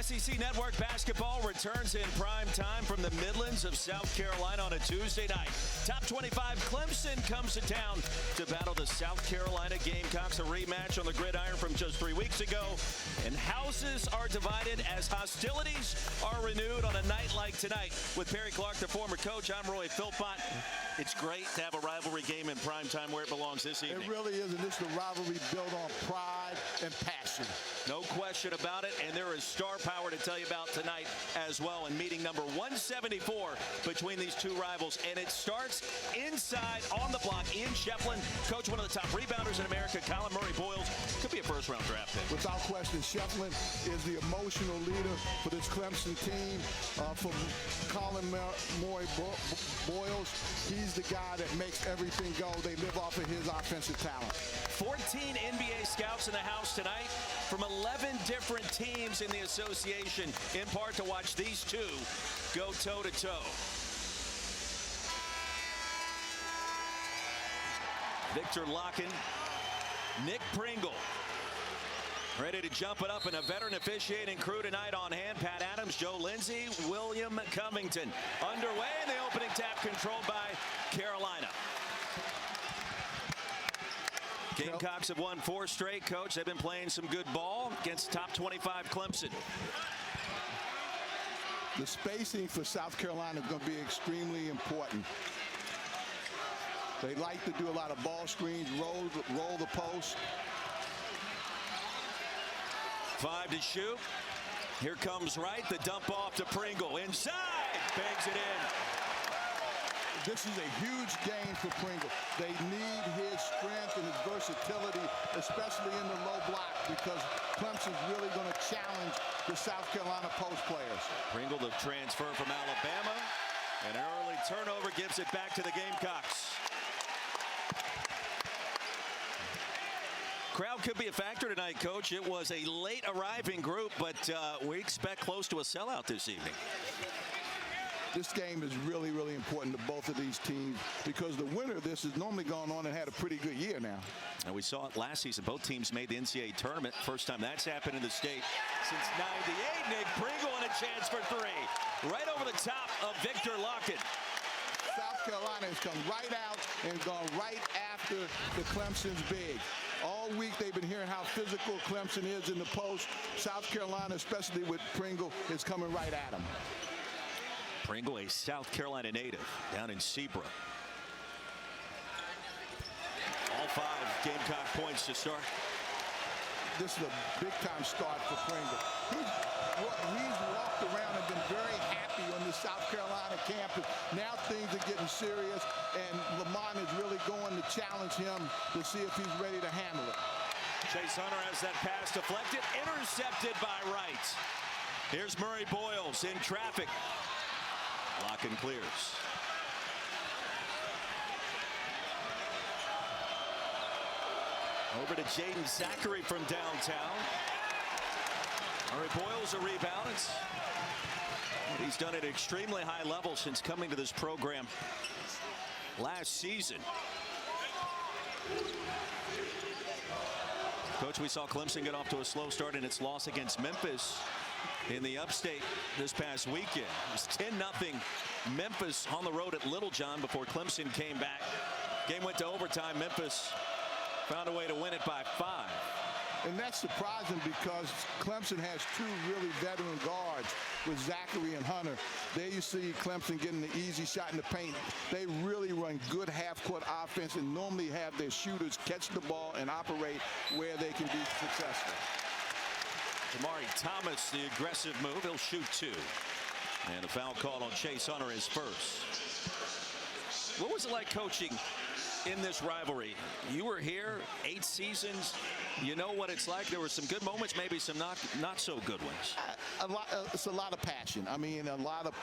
SEC Network basketball returns in prime time from the Midlands of South Carolina on a Tuesday night. Top 25 Clemson comes to town to battle the South Carolina Gamecocks, a rematch on the gridiron from just 3 weeks ago. And houses are divided as hostilities are renewed on a night like tonight. With Perry Clark, the former coach, I'm Roy Philpott. It's great to have a rivalry game in prime time where it belongs this evening. It really is, and this is a rivalry built on pride and passion. No question about it, and there is star power to tell you about tonight as well in meeting number 174 between these two rivals. And it starts inside on the block. Ian Shefflin, coach, one of the top rebounders in America. Colin Murray-Boyles could be a first-round draft pick. Without question, Shefflin is the emotional leader for this Clemson team. From Colin Murray-Boyles, he's the guy that makes everything go. They live off of his offensive talent. 14 NBA scouts in the house tonight from 11 different teams in the association, in part to watch these two go toe-to-toe. Victor Locken, Nick Pringle, ready to jump it up, and a veteran officiating crew tonight on hand. Pat Adams, Joe Lindsay, William Covington. Underway in the opening tap, controlled by Carolina. Gamecocks have won 4 straight, coach. They've been playing some good ball against top 25 Clemson. The spacing for South Carolina is going to be extremely important. They like to do a lot of ball screens, roll the post. 5 to shoot. Here comes Wright. The dump off to Pringle. Inside. Bangs it in. This is a huge game for Pringle. They need his strength and his versatility, especially in the low block, because Clemson's really going to challenge the South Carolina post players. Pringle, the transfer from Alabama. An early turnover gives it back to the Gamecocks. Crowd could be a factor tonight, Coach. It was a late arriving group, but we expect close to a sellout this evening. This game is really, really important to both of these teams because the winner of this has normally gone on and had a pretty good year now. And we saw it last season. Both teams made the NCAA tournament. First time that's happened in the state since '98. Nick Pringle and a chance for 3. Right over the top of Victor Locken. South Carolina has come right out and gone right after the Clemson's big. All week they've been hearing how physical Clemson is in the post. South Carolina, especially with Pringle, is coming right at them. Pringle, a South Carolina native, down in Seabrook. All 5 Gamecock points to start. This is a big-time start for Pringle. He's walked around and been very happy on the South Carolina campus. Now things are getting serious, and Lamont is really going to challenge him to see if he's ready to handle it. Chase Hunter has that pass deflected, intercepted by Wright. Here's Murray-Boyles in traffic. Locken clears. Over to Jaden Zachary from downtown. Murray-Boyles a rebound. He's done it at extremely high level since coming to this program last season. Coach, we saw Clemson get off to a slow start in its loss against Memphis in the upstate this past weekend. It was 10-0 Memphis on the road at Littlejohn before Clemson came back. Game went to overtime. Memphis found a way to win it by 5. And that's surprising because Clemson has 2 really veteran guards with Zachary and Hunter. There you see Clemson getting the easy shot in the paint. They really run good half-court offense and normally have their shooters catch the ball and operate where they can be successful. Amari Thomas, the aggressive move. He'll shoot 2. And a foul call on Chase Hunter is first. What was it like coaching in this rivalry? You were here 8 seasons. You know what it's like. There were some good moments, maybe some not so good ones. It's a lot of passion. I mean, a lot of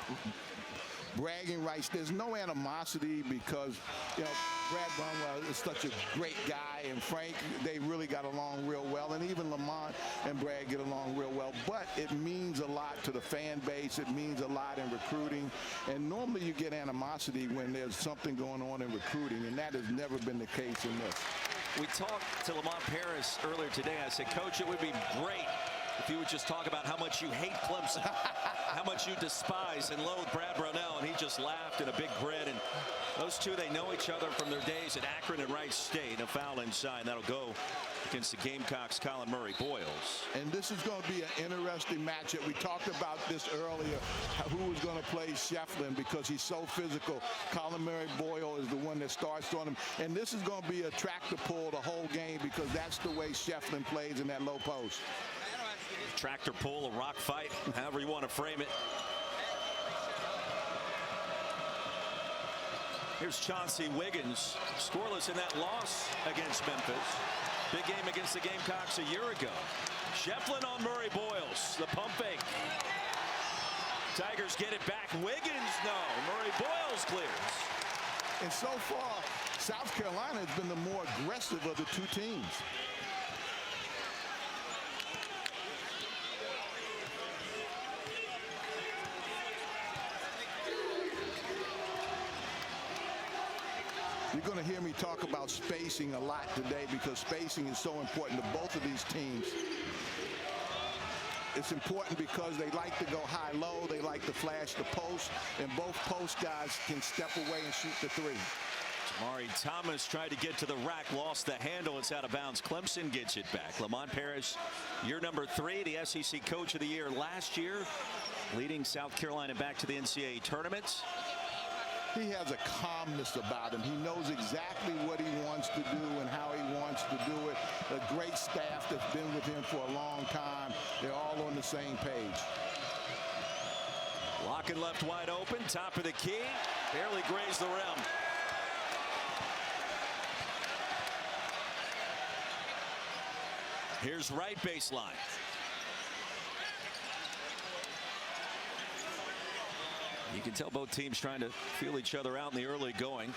bragging rights. There's no animosity because, you know, Brad Brunwell is such a great guy, and Frank, they really got along real well, and even Lamont and Brad get along real well. But it means a lot to the fan base. It means a lot in recruiting, and normally you get animosity when there's something going on in recruiting, and that has never been the case in this. We talked to Lamont Paris earlier today. I said, Coach, it would be great If you would just talk about how much you hate Clemson, how much you despise and loathe Brad Brownell, and he just laughed in a big grin. And those two, they know each other from their days at Akron and Wright State. A foul inside. That'll go against the Gamecocks' Colin Murray-Boyles. And this is going to be an interesting matchup. We talked about this earlier, who was going to play Shefflin because he's so physical. Colin Murray-Boyle is the one that starts on him. And this is going to be a tractor pull the whole game because that's the way Shefflin plays in that low post. Tractor pull, a rock fight, however you want to frame it. Here's Chauncey Wiggins, scoreless in that loss against Memphis. Big game against the Gamecocks a year ago. Shefflin on Murray-Boyles, the pump fake. Tigers get it back. Wiggins, no. Murray-Boyles clears. And so far, South Carolina has been the more aggressive of the two teams. You're going to hear me talk about spacing a lot today because spacing is so important to both of these teams. It's important because they like to go high-low. They like to flash the post, and both post guys can step away and shoot the three. Jamari Thomas tried to get to the rack, lost the handle. It's out of bounds. Clemson gets it back. Lamont Paris, year number 3, the SEC Coach of the Year last year, leading South Carolina back to the NCAA tournament. He has a calmness about him. He knows exactly what he wants to do and how he wants to do it. A great staff that's been with him for a long time. They're all on the same page. Lock left wide open, top of the key, barely grazed the rim. Here's right baseline. You can tell both teams trying to feel each other out in the early going.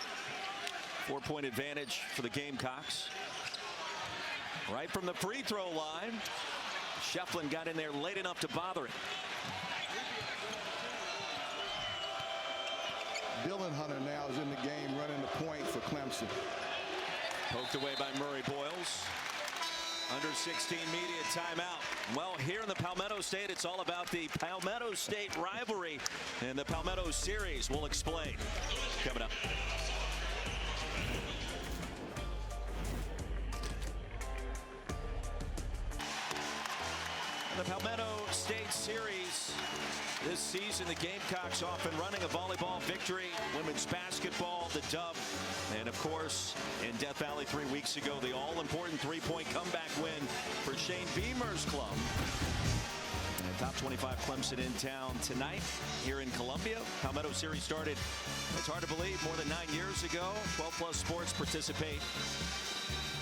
4-point advantage for the Gamecocks. Right from the free throw line. Shefflin got in there late enough to bother it. Dylan Hunter now is in the game running the point for Clemson. Poked away by Murray-Boyles. Under 16 media timeout. Well, here in the Palmetto State, it's all about the Palmetto State rivalry and the Palmetto series. We'll explain coming up. The Palmetto State series this season, the Gamecocks off and running, a volleyball victory, women's basketball, the dub, and of course in Death Valley 3 weeks ago, the all-important 3-point comeback win for Shane Beamer's club. And top 25 Clemson in town tonight here in Columbia. Palmetto series started, it's hard to believe, more than 9 years ago. 12+ sports participate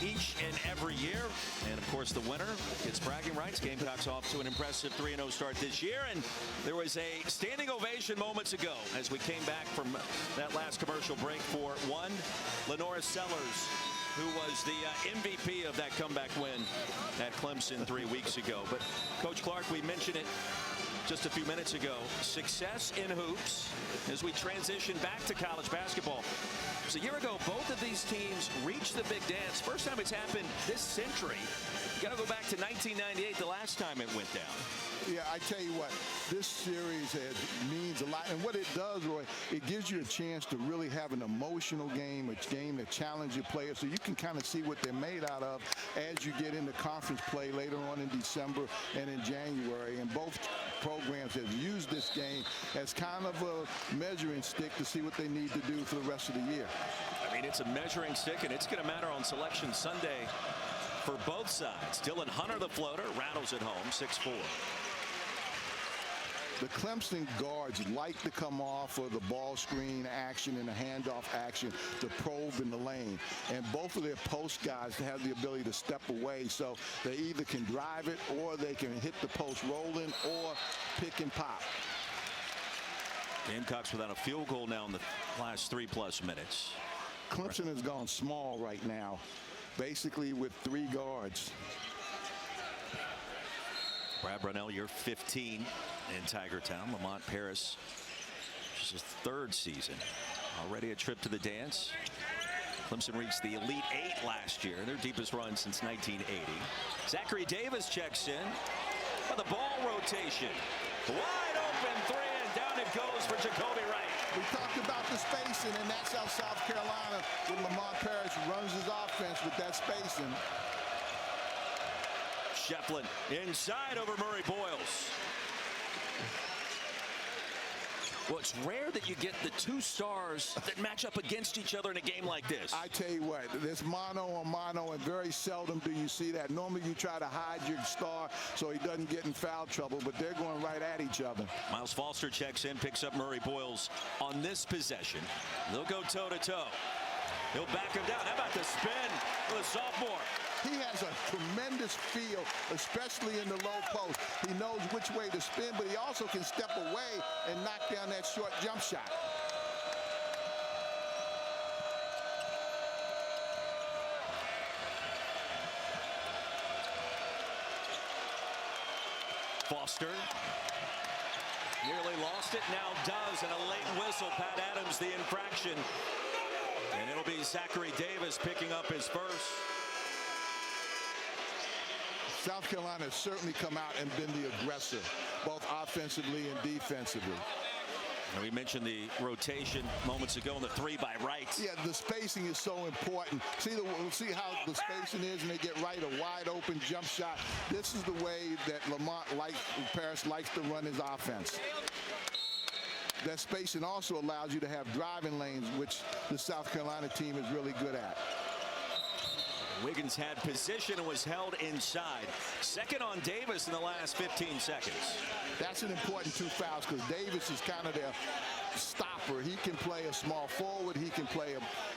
each and every year, and of course the winner gets bragging rights. Gamecocks off to an impressive 3-0 start this year, and there was a standing ovation moments ago as we came back from that last commercial break for one Lenora Sellers, who was the MVP of that comeback win at Clemson 3 weeks ago. But Coach Clark, we mentioned it just a few minutes ago, success in hoops as we transition back to college basketball. So a year ago, both of these teams reached the big dance. First time it's happened this century. You got to go back to 1998, the last time it went down. Yeah, I tell you what, this series means a lot. And what it does, Roy, it gives you a chance to really have an emotional game, a game that challenges your players, so you can kind of see what they're made out of as you get into conference play later on in December and in January. And both programs have used this game as kind of a measuring stick to see what they need to do for the rest of the year. I mean, it's a measuring stick, and it's going to matter on Selection Sunday for both sides. Dylan Hunter, the floater, rattles it home, 6-4. The Clemson guards like to come off of the ball screen action and the handoff action to probe in the lane. And both of their post guys have the ability to step away, so they either can drive it or they can hit the post rolling or pick and pop. Gamecocks without a field goal now in the last 3+ minutes. Clemson has gone small right now, basically with 3 guards. Brad Brownell, year 15 in Tigertown. Lamont Paris, this is his 3rd season. Already a trip to the dance. Clemson reached the Elite 8 last year, their deepest run since 1980. Zachary Davis checks in. The ball rotation. Wide open three, and down it goes for Jacoby Wright. We talked about the spacing, and that's how South Carolina, with Lamont Paris, runs his offense with that spacing. Shefflin inside over Murray Boyles. Well, it's rare that you get the two stars that match up against each other in a game like this. I tell you what, there's mano on mano, and very seldom do you see that. Normally you try to hide your star so he doesn't get in foul trouble, but they're going right at each other. Miles Foster checks in, picks up Murray Boyles on this possession. They'll go toe-to-toe. He'll back him down. How about the spin for the sophomore? He has a tremendous feel, especially in the low post. He knows which way to spin, but he also can step away and knock down that short jump shot. Foster nearly lost it, now does, and a late whistle. Pat Adams the infraction. And it'll be Zachary Davis picking up his first. South Carolina has certainly come out and been the aggressor, both offensively and defensively. And we mentioned the rotation moments ago in the three by Wright. Yeah, the spacing is so important. See how the spacing is, and they get Wright a wide open jump shot. This is the way that Paris likes to run his offense. That spacing also allows you to have driving lanes, which the South Carolina team is really good at. Wiggins had position and was held inside. Second on Davis in the last 15 seconds. That's an important two fouls because Davis is kind of their stopper. He can play a small forward. He can play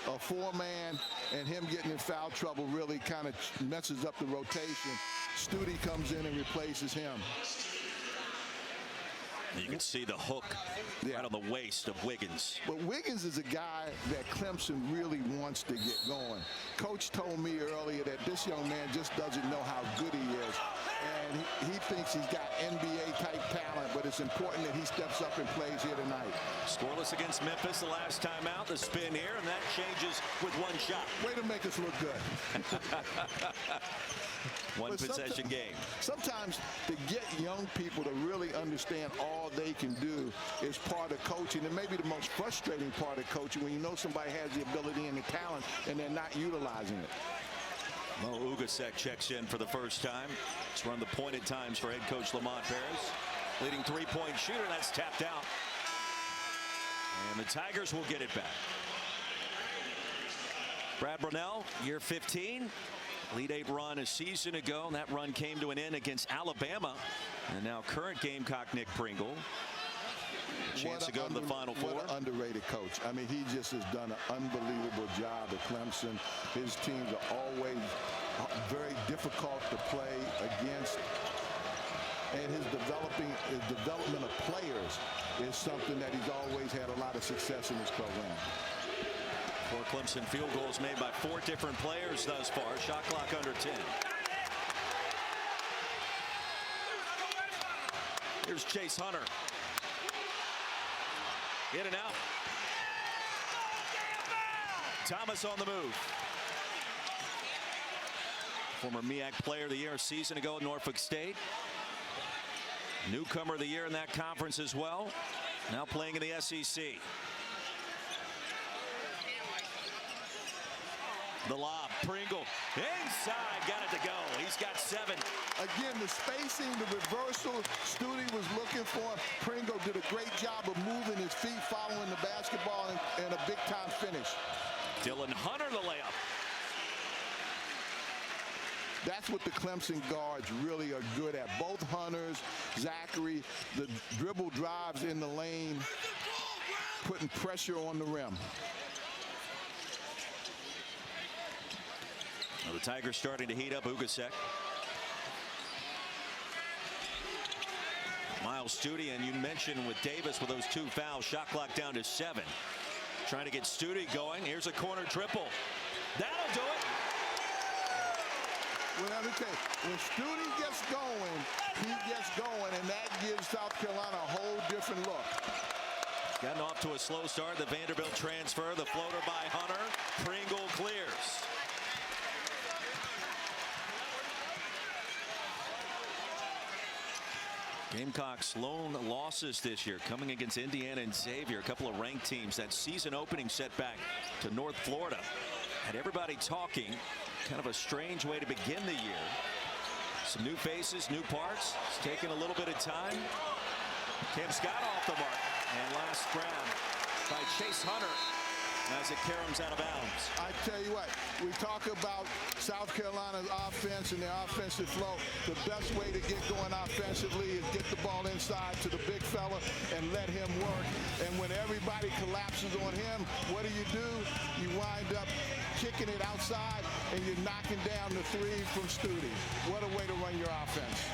a four-man, and him getting in foul trouble really kind of messes up the rotation. Studi comes in and replaces him. You can see the hook right on the waist of Wiggins. But Wiggins is a guy that Clemson really wants to get going. Coach told me earlier that this young man just doesn't know how good he is. And he thinks he's got NBA-type talent, but it's important that he steps up and plays here tonight. Scoreless against Memphis the last time out. The spin here, and that changes with one shot. Way to make us look good. One possession game. Sometimes to get young people to really understand all they can do is part of coaching, and maybe the most frustrating part of coaching when you know somebody has the ability and the talent and they're not utilizing it. Mo Ugasek checks in for the first time. It's run the pointed times for head coach Lamont Paris. Leading three-point shooter, that's tapped out. And the Tigers will get it back. Brad Brownell, year 15. Elite Eight run a season ago, and that run came to an end against Alabama. And now current Gamecock Nick Pringle. Chance to go to the Final Four. What an underrated coach. I mean, he just has done an unbelievable job at Clemson. His teams are always very difficult to play against. And his development of players is something that he's always had a lot of success in his program. 4 Clemson field goals made by 4 different players thus far. Shot clock under 10. Here's Chase Hunter. In and out. Thomas on the move. Former MEAC Player of the Year a season ago at Norfolk State. Newcomer of the year in that conference as well. Now playing in the SEC. The lob, Pringle, inside, got it to go. He's got 7. Again, the spacing, the reversal, Studi was looking for. Pringle did a great job of moving his feet, following the basketball, and a big-time finish. Dylan Hunter, the layup. That's what the Clemson guards really are good at. Both Hunters, Zachary, the dribble drives in the lane, putting pressure on the rim. Well, the Tigers starting to heat up. Ugasek. Miles Studi, and you mentioned with Davis with those 2 fouls, shot clock down to 7. Trying to get Studi going. Here's a corner triple. That'll do it. Well, let me tell you, when Studi gets going, he gets going, and that gives South Carolina a whole different look. Gotten off to a slow start. The Vanderbilt transfer, the floater by Hunter. Pringle clears. Gamecocks' lone losses this year coming against Indiana and Xavier, a couple of ranked teams. That season opening setback to North Florida had everybody talking. Kind of a strange way to begin the year. Some new faces, new parts. It's taken a little bit of time. Cam Scott off the mark. And last grab by Chase Hunter as it caroms out of bounds. I tell you what, we talk about South Carolina's offense and their offensive flow. The best way to get going offensively is get the ball inside to the big fella and let him work. And when everybody collapses on him, what do? You wind up kicking it outside and you're knocking down the three from Studi. What a way to run your offense.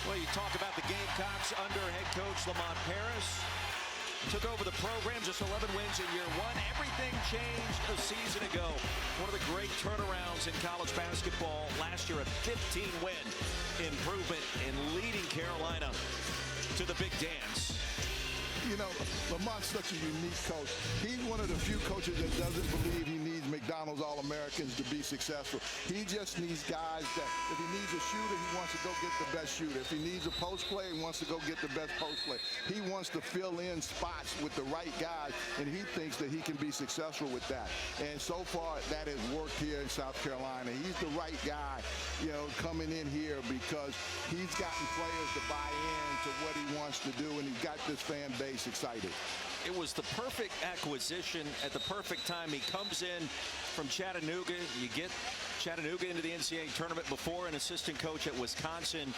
Well, you talk about the Gamecocks under head coach Lamont Paris. Took over the program, just 11 wins in year one. Everything changed a season ago. One of the great turnarounds in college basketball last year, a 15-win improvement in leading Carolina to the big dance. You know, Lamont's such a unique coach. He's one of the few coaches that doesn't believe he needs McDonald's All-Americans to be successful. He just needs guys that if he needs a shooter, he wants to go get the best shooter. If he needs a post play, he wants to go get the best post play. He wants to fill in spots with the right guys, and he thinks that he can be successful with that. And so far, that has worked here in South Carolina. He's the right guy, you know, coming in here because he's gotten players to buy in to what he wants to do, and he's got this fan base excited. It was the perfect acquisition at the perfect time. He comes in from Chattanooga. You get Chattanooga into the NCAA tournament before, an assistant coach at Wisconsin,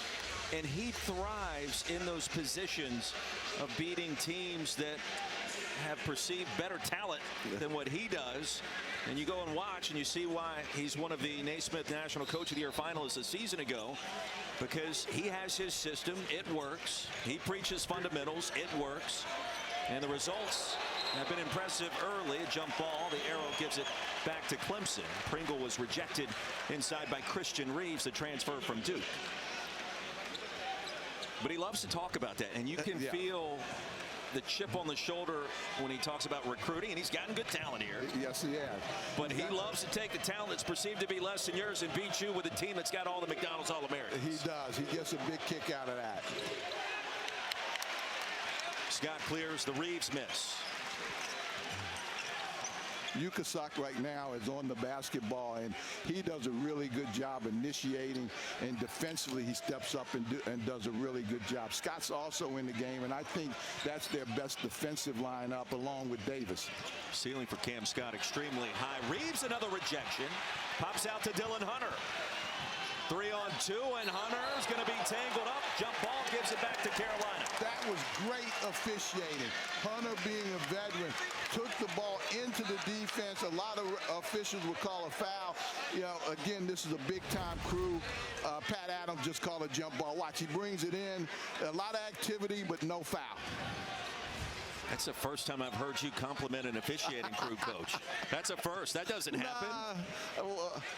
and he thrives in those positions of beating teams that have perceived better talent than what he does. And you go and watch and you see why he's one of the Naismith National Coach of the Year finalists a season ago, because he has his system. It works. He preaches fundamentals. It works. And the results have been impressive early. A jump ball. The arrow gives it back to Clemson. Pringle was rejected inside by Christian Reeves, the transfer from Duke. But he loves to talk about that. And you can feel the chip on the shoulder when he talks about recruiting, and he's gotten good talent here. Yes, he has. But he loves to take the talent that's perceived to be less than yours and beat you with a team that's got all the McDonald's All-Americans. He does. He gets a big kick out of that. Scott clears the Reeves miss. Yukasak right now is on the basketball, and he does a really good job initiating, and defensively he steps up and does a really good job. Scott's also in the game, and I think that's their best defensive lineup along with Davis. Ceiling for Cam Scott extremely high. Reeves, another rejection. Pops out to Dylan Hunter. 3-on-2, and Hunter's going to be tangled up. Jump ball gives it back to Carolina. That was great officiating. Hunter, being a veteran, took the ball into the defense. A lot of officials would call a foul. You know, again, this is a big-time crew. Pat Adams just called a jump ball. Watch, he brings it in. A lot of activity, but no foul. That's the first time I've heard you compliment an officiating crew, Coach. That's a first. That doesn't happen.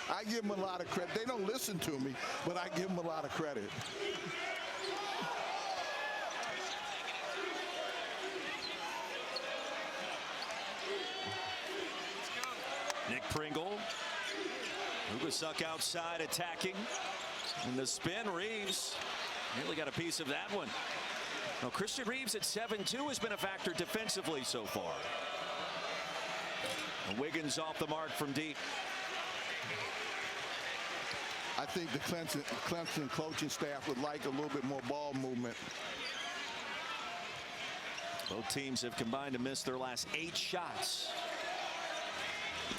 I give them a lot of credit. They don't listen to me, but I give them a lot of credit. Nick Pringle. Ugasuk outside attacking. And the spin, Reeves nearly got a piece of that one. Now, Christian Reeves at 7'2" has been a factor defensively so far. And Wiggins off the mark from deep. I think the Clemson coaching staff would like a little bit more ball movement. Both teams have combined to miss their last 8 shots.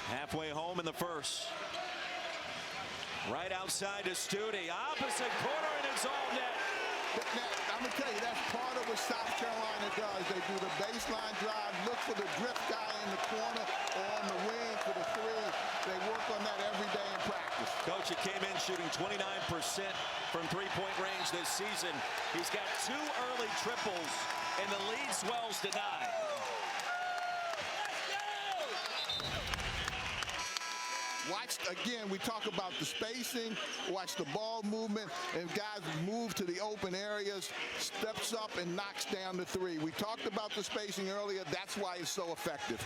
Halfway home in the first. Right outside to Studi. Opposite corner, and it's all net. Now, I'm going to tell you, that's part of what South Carolina does. They do the baseline drive, look for the drift guy in the corner or on the wing for the three. They work on that every day in practice. Coach, he came in shooting 29% from three-point range this season. He's got 2 early triples, and the lead swells to 9. Watch, again, we talk about the spacing, watch the ball movement, and guys move to the open areas, steps up and knocks down the three. We talked about the spacing earlier. That's why it's so effective.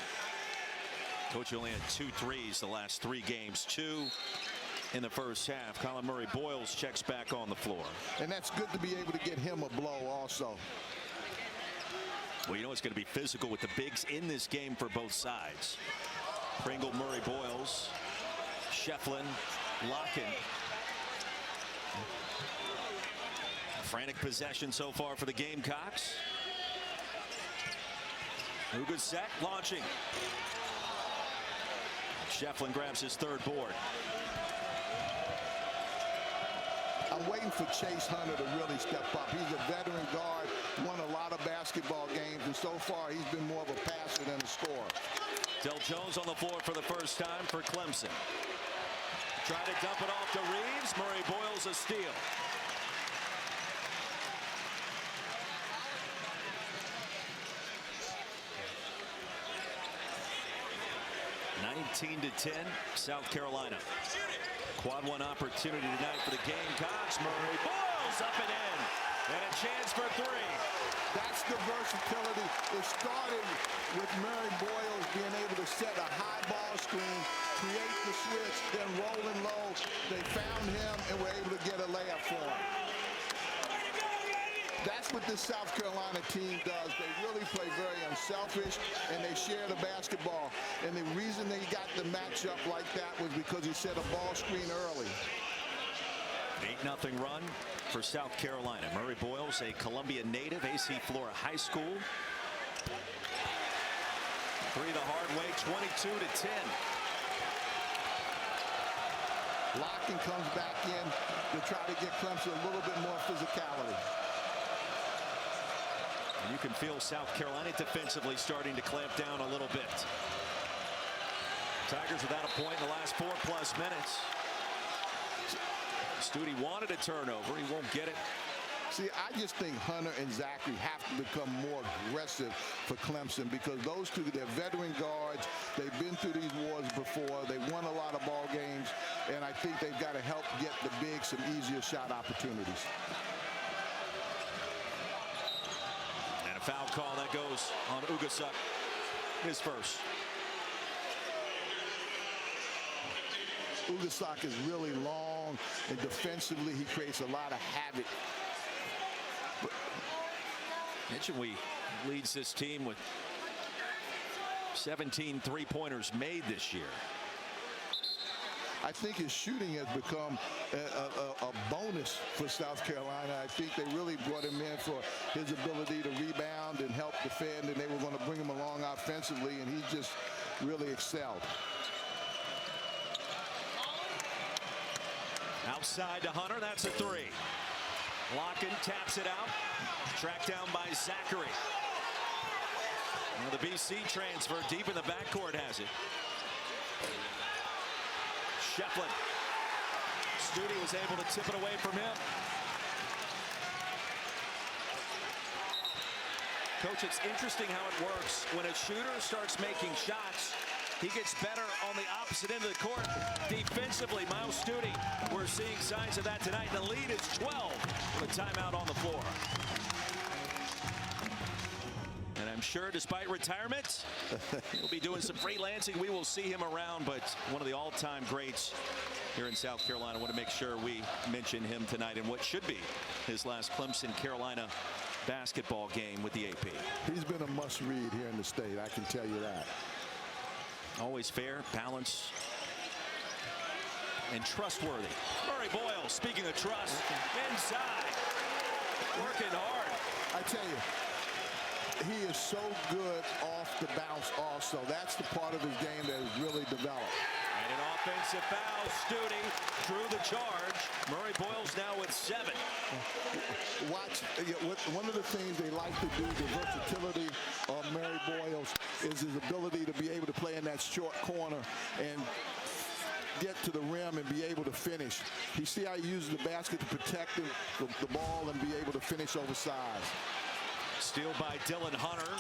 Coach only had 2 threes the last 3 games, 2 in the first half. Colin Murray-Boyles checks back on the floor. And that's good to be able to get him a blow also. Well, you know it's going to be physical with the bigs in this game for both sides. Pringle, Murray-Boyles, Shefflin, Locken. Frantic possession so far for the Gamecocks. Ugasek launching. Shefflin grabs his 3rd board. I'm waiting for Chase Hunter to really step up. He's a veteran guard, won a lot of basketball games, and so far he's been more of a passer than a scorer. Del Jones on the floor for the first time for Clemson. Try to dump it off to Reeves. Murray-Boyles a steal. (19-10) South Carolina. Quad 1 opportunity tonight for the Gamecocks. Murray-Boyles up and in. And a chance for 3. That's the versatility. It started with Murray-Boyles being able to set a high ball screen, create the switch, then rolling low. They found him and were able to get a layup for him. That's what this South Carolina team does. They really play very unselfish, and they share the basketball. And the reason they got the matchup like that was because he set a ball screen early. 8-0 run for South Carolina. Murray-Boyles, a Columbia native, AC Flora High School. 3 the hard way, 22-10. Locken comes back in to try to get Clemson a little bit more physicality. And you can feel South Carolina defensively starting to clamp down a little bit. Tigers without a point in the last 4+ minutes. Studi wanted a turnover. He won't get it. See, I just think Hunter and Zachary have to become more aggressive for Clemson because those two, they're veteran guards. They've been through these wars before. They won a lot of ball games, and I think they've got to help get the bigs some easier shot opportunities. And a foul call that goes on Ugasuk, his first. Ugasuk is really long, and defensively he creates a lot of havoc. Mitchell leads this team with 17 3-pointers made this year. I think his shooting has become a bonus for South Carolina. I think they really brought him in for his ability to rebound and help defend, and they were going to bring him along offensively, and he just really excelled. Outside to Hunter, that's a 3. Locken taps it out. Tracked down by Zachary. Now the BC transfer deep in the backcourt has it. Shefflin. Studi was able to tip it away from him. Coach, it's interesting how it works. When a shooter starts making shots, he gets better on the opposite end of the court. Defensively, Miles Studi, we're seeing signs of that tonight. The lead is 12 with a timeout on the floor. And I'm sure despite retirement, he'll be doing some freelancing. We will see him around, but one of the all-time greats here in South Carolina. I want to make sure we mention him tonight in what should be his last Clemson-Carolina basketball game with the AP. He's been a must-read here in the state, I can tell you that. Always fair, balanced, and trustworthy. Murray-Boyles, speaking of trust, inside, working hard. I tell you, he is so good off the bounce also. That's the part of his game that has really developed. And an offensive foul. Studi drew the charge. Murray-Boyles now with 7. Watch, one of the things they like to do, the versatility of Murray-Boyles, is his ability to be able to play in that short corner and get to the rim and be able to finish. You see how he uses the basket to protect the ball and be able to finish oversized. Steal by Dylan Hunter.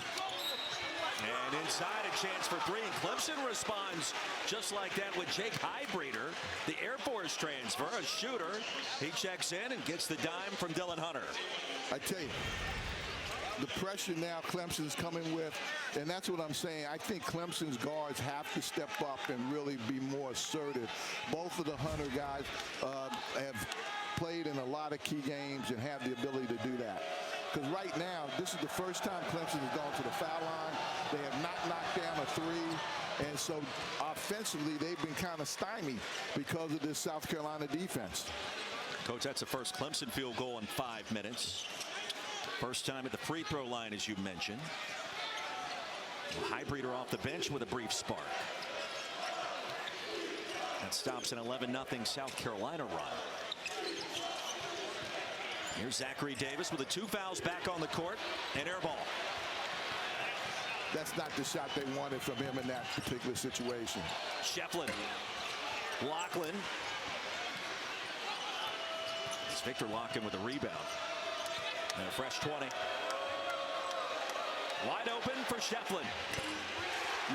And inside, a chance for 3. And Clemson responds just like that with Jake Highbreeder, the Air Force transfer, a shooter. He checks in and gets the dime from Dylan Hunter. I tell you, the pressure now Clemson's coming with, and that's what I'm saying. I think Clemson's guards have to step up and really be more assertive. Both of the Hunter guys have played in a lot of key games and have the ability to do that. Because right now, this is the first time Clemson has gone to the foul line. They have not knocked down a three. And so offensively, they've been kind of stymied because of this South Carolina defense. Coach, that's the first Clemson field goal in 5 minutes. First time at the free throw line, as you mentioned. Highbreeder off the bench with a brief spark. That stops an 11-0 South Carolina run. Here's Zachary Davis with the 2 fouls back on the court and air ball. That's not the shot they wanted from him in that particular situation. Shefflin. Lachlan. It's Victor Lachlan with a rebound. And a fresh 20. Wide open for Shefflin.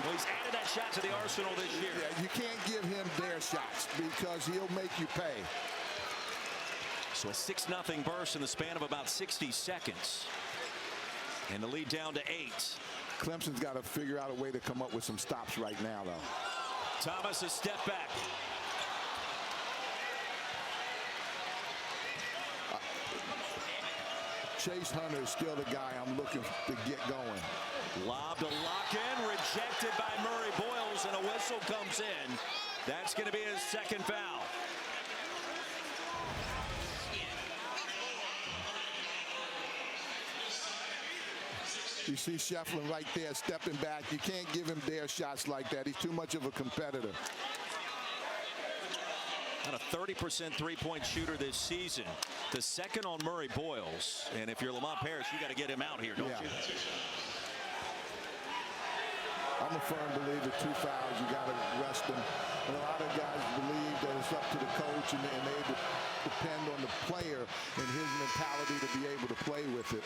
Well, he's added that shot to the arsenal this year. Yeah, you can't give him their shots because he'll make you pay. So a 6-0 burst in the span of about 60 seconds. And the lead down to 8. Clemson's got to figure out a way to come up with some stops right now, though. Thomas, a step back. Chase Hunter is still the guy I'm looking to get going. Lob to Locken, rejected by Murray Boyles, and a whistle comes in. That's going to be his second foul. You see Shefflin right there stepping back. You can't give him their shots like that. He's too much of a competitor. Not a 30% three-point shooter this season. The second on Murray Boyles. And if you're Lamont Parrish, you got to get him out here, don't you? I'm a firm believer 2 fouls, you got to rest them. And a lot of guys believe that it's up to the coach and they depend on the player and his mentality to be able to play with it.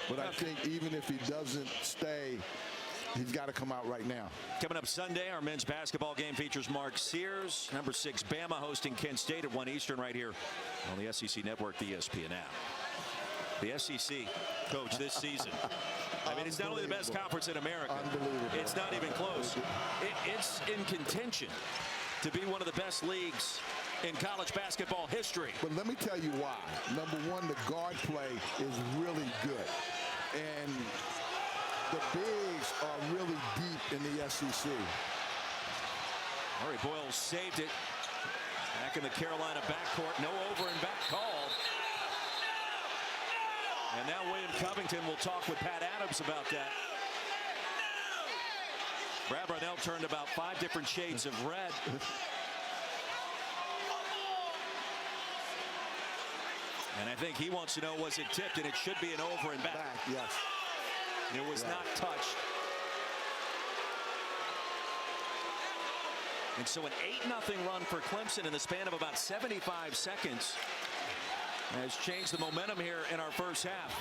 But I think even if he doesn't stay, he's got to come out right now. Coming up Sunday, our men's basketball game features Mark Sears. Number 6, Bama hosting Kent State at 1 Eastern right here on the SEC Network, the ESPN app. The SEC, Coach, this season. I mean, it's not only the best conference in America. It's not even close. It's in contention to be one of the best leagues in college basketball history. But let me tell you why. Number one, the guard play is really good. And the bigs are really deep in the SEC. Murray Boyles saved it. Back in the Carolina backcourt. No over and back called. And now William Covington will talk with Pat Adams about that. Brad Brownell turned about 5 different shades of red. And I think he wants to know, was it tipped? And it should be an over and back. Yes. It was not touched. And so an 8-0 run for Clemson in the span of about 75 seconds has changed the momentum here in our first half.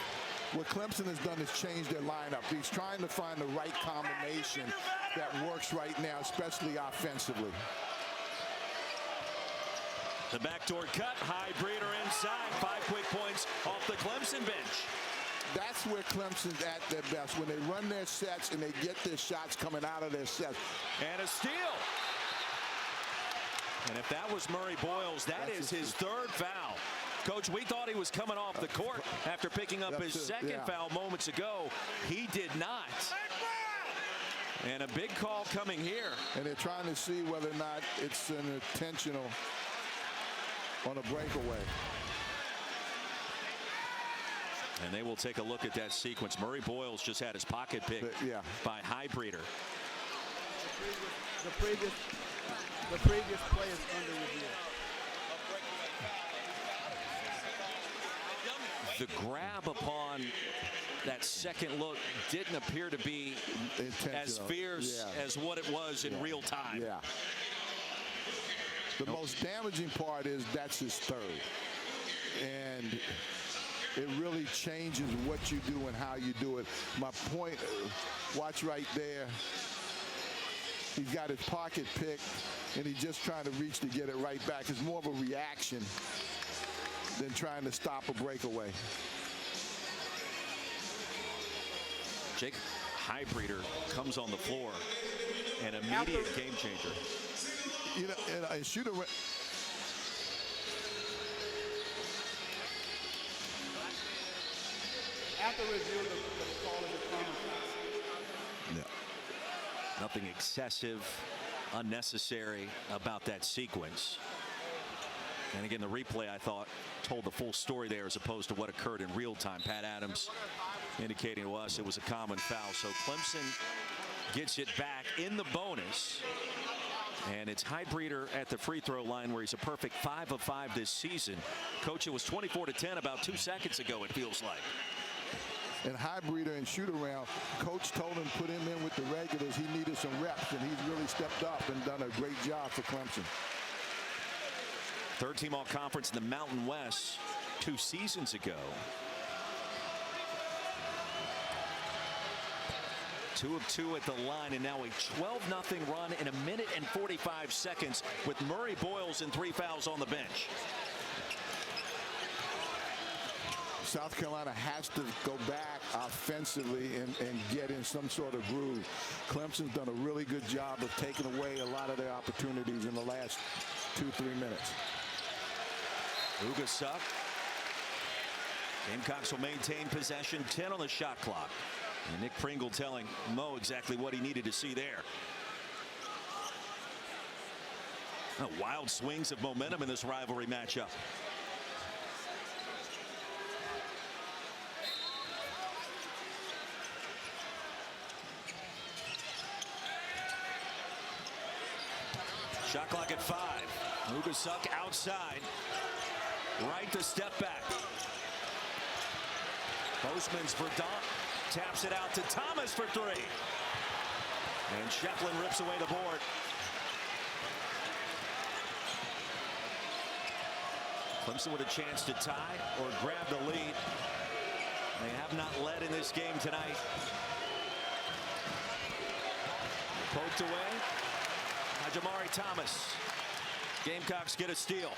What Clemson has done is change their lineup. He's trying to find the right combination that works right now, especially offensively. The backdoor cut, Highbreeder inside. 5 quick points off the Clemson bench. That's where Clemson's at their best, when they run their sets and they get their shots coming out of their sets. And a steal. And if that was Murray Boyles, that's his 3rd foul. Coach, we thought he was coming off the court after picking up his second foul moments ago. He did not. And a big call coming here. And they're trying to see whether or not it's an intentional on a breakaway. And they will take a look at that sequence. Murray Boyles just had his pocket picked by Highbreeder. The previous play is under review. The grab upon that second look didn't appear to be as fierce as what it was in real time. Yeah. The most damaging part is that's his 3rd. And it really changes what you do and how you do it. My point, watch right there. He's got his pocket picked, and he's just trying to reach to get it right back. It's more of a reaction than trying to stop a breakaway. Jake Highbreeder comes on the floor. An immediate game changer. You know, and a shooter. After review, the call is a common foul. Yeah. Nothing excessive, unnecessary about that sequence. And again, the replay, I thought, told the full story there as opposed to what occurred in real time. Pat Adams indicating to us it was a common foul. So Clemson gets it back in the bonus. And it's Highbreeder at the free throw line where he's a perfect 5 of 5 this season. Coach, it was 24-10 about 2 seconds ago, it feels like. And Highbreeder and shoot around, coach told him put him in with the regulars. He needed some reps, and he's really stepped up and done a great job for Clemson. Third team all conference in the Mountain West 2 seasons ago. 2 of 2 at the line, and now a 12-0 run in 1 minute and 45 seconds with Murray Boyles and 3 fouls on the bench. South Carolina has to go back offensively and get in some sort of groove. Clemson's done a really good job of taking away a lot of their opportunities in the last 2-3 minutes. Ugasuk. Gamecocks will maintain possession, 10 on the shot clock. And Nick Pringle telling Mo exactly what he needed to see there. Wild swings of momentum in this rivalry matchup. Shot clock at 5. Ugasuk outside. Right to step back. Postman's Verdant taps it out to Thomas for 3. And Shefflin rips away the board. Clemson with a chance to tie or grab the lead. They have not led in this game tonight. Poked away. Jamari Thomas. Gamecocks get a steal.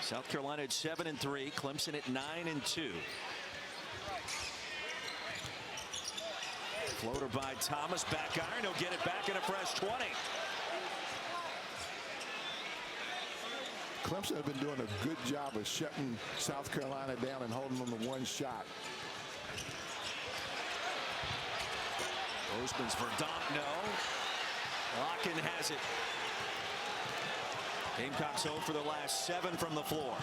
South Carolina at 7-3. Clemson at 9-2. Floater by Thomas. Back iron. He'll get it back in a fresh 20. Clemson have been doing a good job of shutting South Carolina down and holding them to one shot. Bozeman's Verdant, no. Locken has it. Gamecocks home for the last 7 from the floor.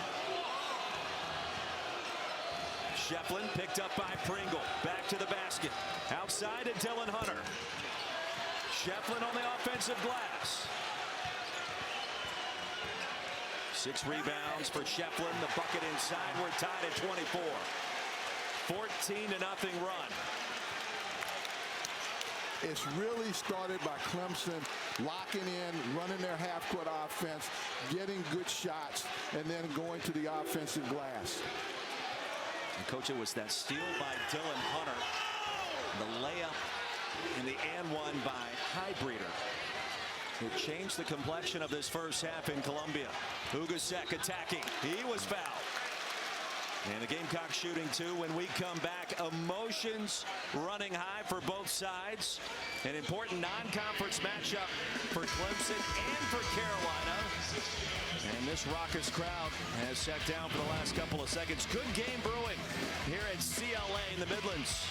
Shefflin picked up by Pringle. Back to the basket. Outside to Dylan Hunter. Shefflin on the offensive glass. 6 rebounds for Shefflin. The bucket inside. We're tied at 24. 14-0 run. It's really started by Clemson locking in, running their half-court offense, getting good shots, and then going to the offensive glass. And Coach, it was that steal by Dylan Hunter, the layup, and the and one by Highbreeder. It changed the complexion of this first half in Columbia. Ugasuk attacking. He was fouled. And the Gamecocks shooting 2 when we come back. Emotions running high for both sides. An important non-conference matchup for Clemson and for Carolina. And this raucous crowd has sat down for the last couple of seconds. Good game brewing here at CLA in the Midlands.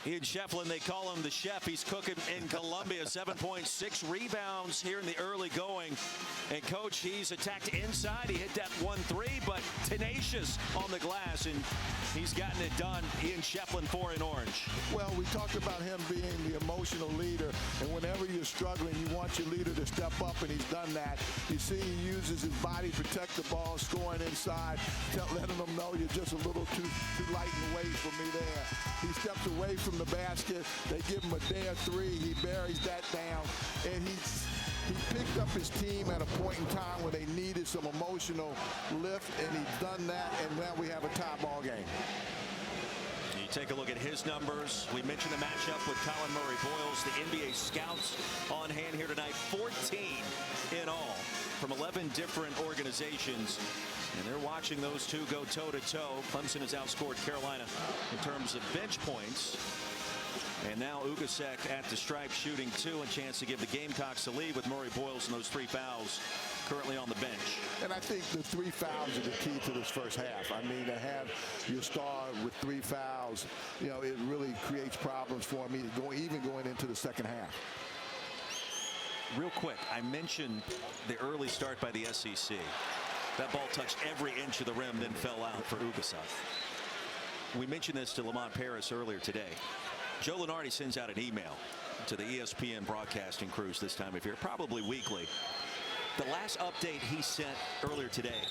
Ian Shefflin, they call him the chef. He's cooking in Columbia. 7.6 rebounds here in the early going. And Coach, he's attacked inside. He hit that 1-3, but tenacious on the glass, and he's gotten it done. Ian Shefflin, 4 in orange. Well, we talked about him being the emotional leader, and whenever you're struggling, you want your leader to step up, and he's done that. You see he uses his body to protect the ball, scoring inside, letting them know you're just a little too light in the weight for me there. He steps away from the basket. They give him a dare 3. He buries that down, and he picked up his team at a point in time where they needed some emotional lift, and he's done that, and now we have a tie ball game. He Take a look at his numbers. We mentioned the matchup with Colin Murray-Boyles, the NBA scouts on hand here tonight. 14 in all from 11 different organizations. And they're watching those two go toe-to-toe. Clemson has outscored Carolina in terms of bench points. And now Ugasek at the stripe shooting 2, a chance to give the Gamecocks a lead with Murray-Boyles and those 3 fouls currently on the bench. And I think the 3 fouls are the key to this first half. I mean, to have your star with 3 fouls, you know, it really creates problems for me even going into the second half. Real quick, I mentioned the early start by the SEC. That ball touched every inch of the rim, then fell out for Ugasek. We mentioned this to Lamont Paris earlier today. Joe Lunardi sends out an email to the ESPN broadcasting crews this time of year, probably weekly. The last update he sent earlier today,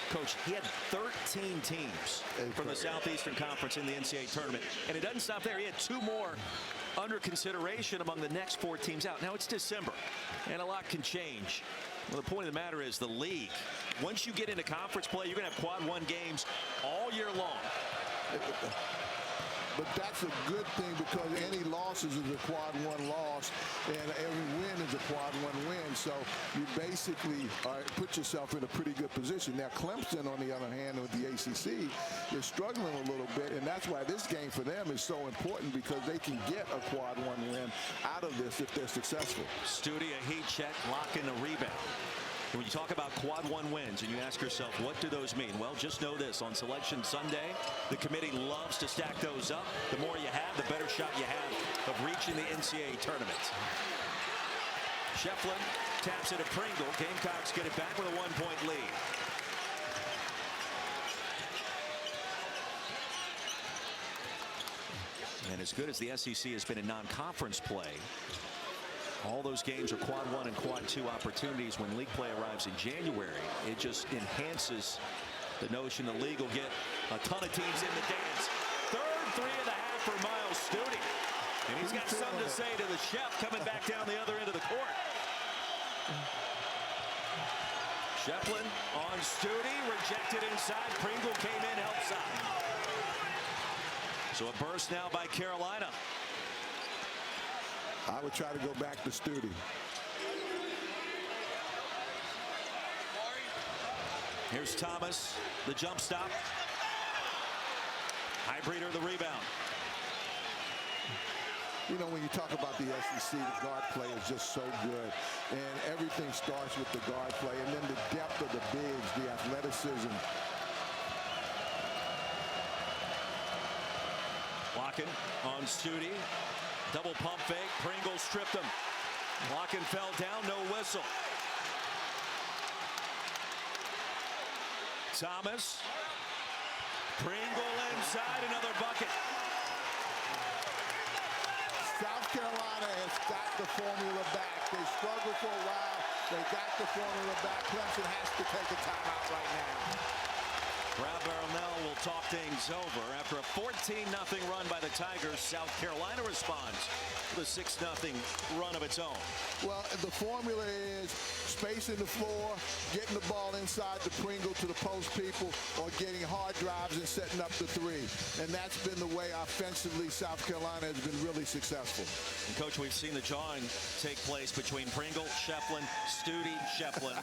Coach, he had 13 teams from the Southeastern Conference in the NCAA tournament, and it doesn't stop there. He had 2 more under consideration among the next 4 teams out. Now it's December, and a lot can change. Well, the point of the matter is the league, once you get into conference play, you're going to have quad 1 games all year long. But that's a good thing because any losses is a quad 1 loss, and every win is a quad 1 win. So you basically put yourself in a pretty good position. Now Clemson, on the other hand, with the ACC, is struggling a little bit, and that's why this game for them is so important, because they can get a quad 1 win out of this if they're successful. Studi, a heat check, lock in a rebound. When you talk about quad 1 wins and you ask yourself, what do those mean? Well, just know this. On Selection Sunday, the committee loves to stack those up. The more you have, the better shot you have of reaching the NCAA tournament. Shefflin taps it to Pringle. Gamecocks get it back with a 1-point lead. And as good as the SEC has been in non-conference play, all those games are quad 1 and quad 2 opportunities. When league play arrives in January, it just enhances the notion the league will get a ton of teams in the dance. Third 3 and a half for Miles Studi. And he's got something to say to the chef coming back down the other end of the court. Shefflin on Studi, rejected inside. Pringle came in, help side. So a burst now by Carolina. I would try to go back to Studi. Here's Thomas, the jump stop. Highbreeder, the rebound. You know, when you talk about the SEC, the guard play is just so good. And everything starts with the guard play. And then the depth of the bigs, the athleticism. Locken on Studi. Double pump fake. Pringle stripped him. Locken fell down. No whistle. Thomas. Pringle inside. Another bucket. South Carolina has got the formula back. They struggled for a while. They got the formula back. Clemson has to take a timeout right now. Brad Barronell will talk things over. After a 14-0 run by the Tigers, South Carolina responds with a 6-0 run of its own. Well, the formula is spacing the floor, getting the ball inside the Pringle to the post people, or getting hard drives and setting up the 3. And that's been the way offensively South Carolina has been really successful. And Coach, we've seen the jawing take place between Pringle, Shefflin, Studi, Shefflin.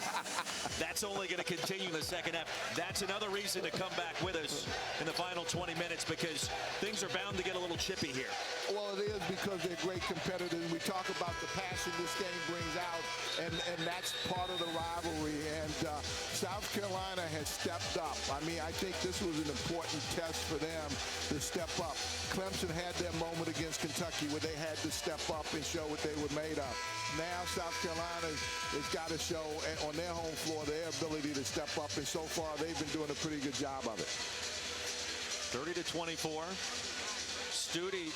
That's only going to continue in the second half. That's another reason to come back with us in the final 20 minutes, because things are bound to get a little chippy here. Well, it is, because they're great competitors. We talk about the passion this game brings out, and that's part of the rivalry. And South Carolina has stepped up. I mean, I think this was an important test for them to step up. Clemson had their moment against Kentucky where they had to step up and show what they were made of. Now South Carolina has got to show on their home floor their ability to step up, and so far they've been doing a pretty good job of it. 30-24. Studi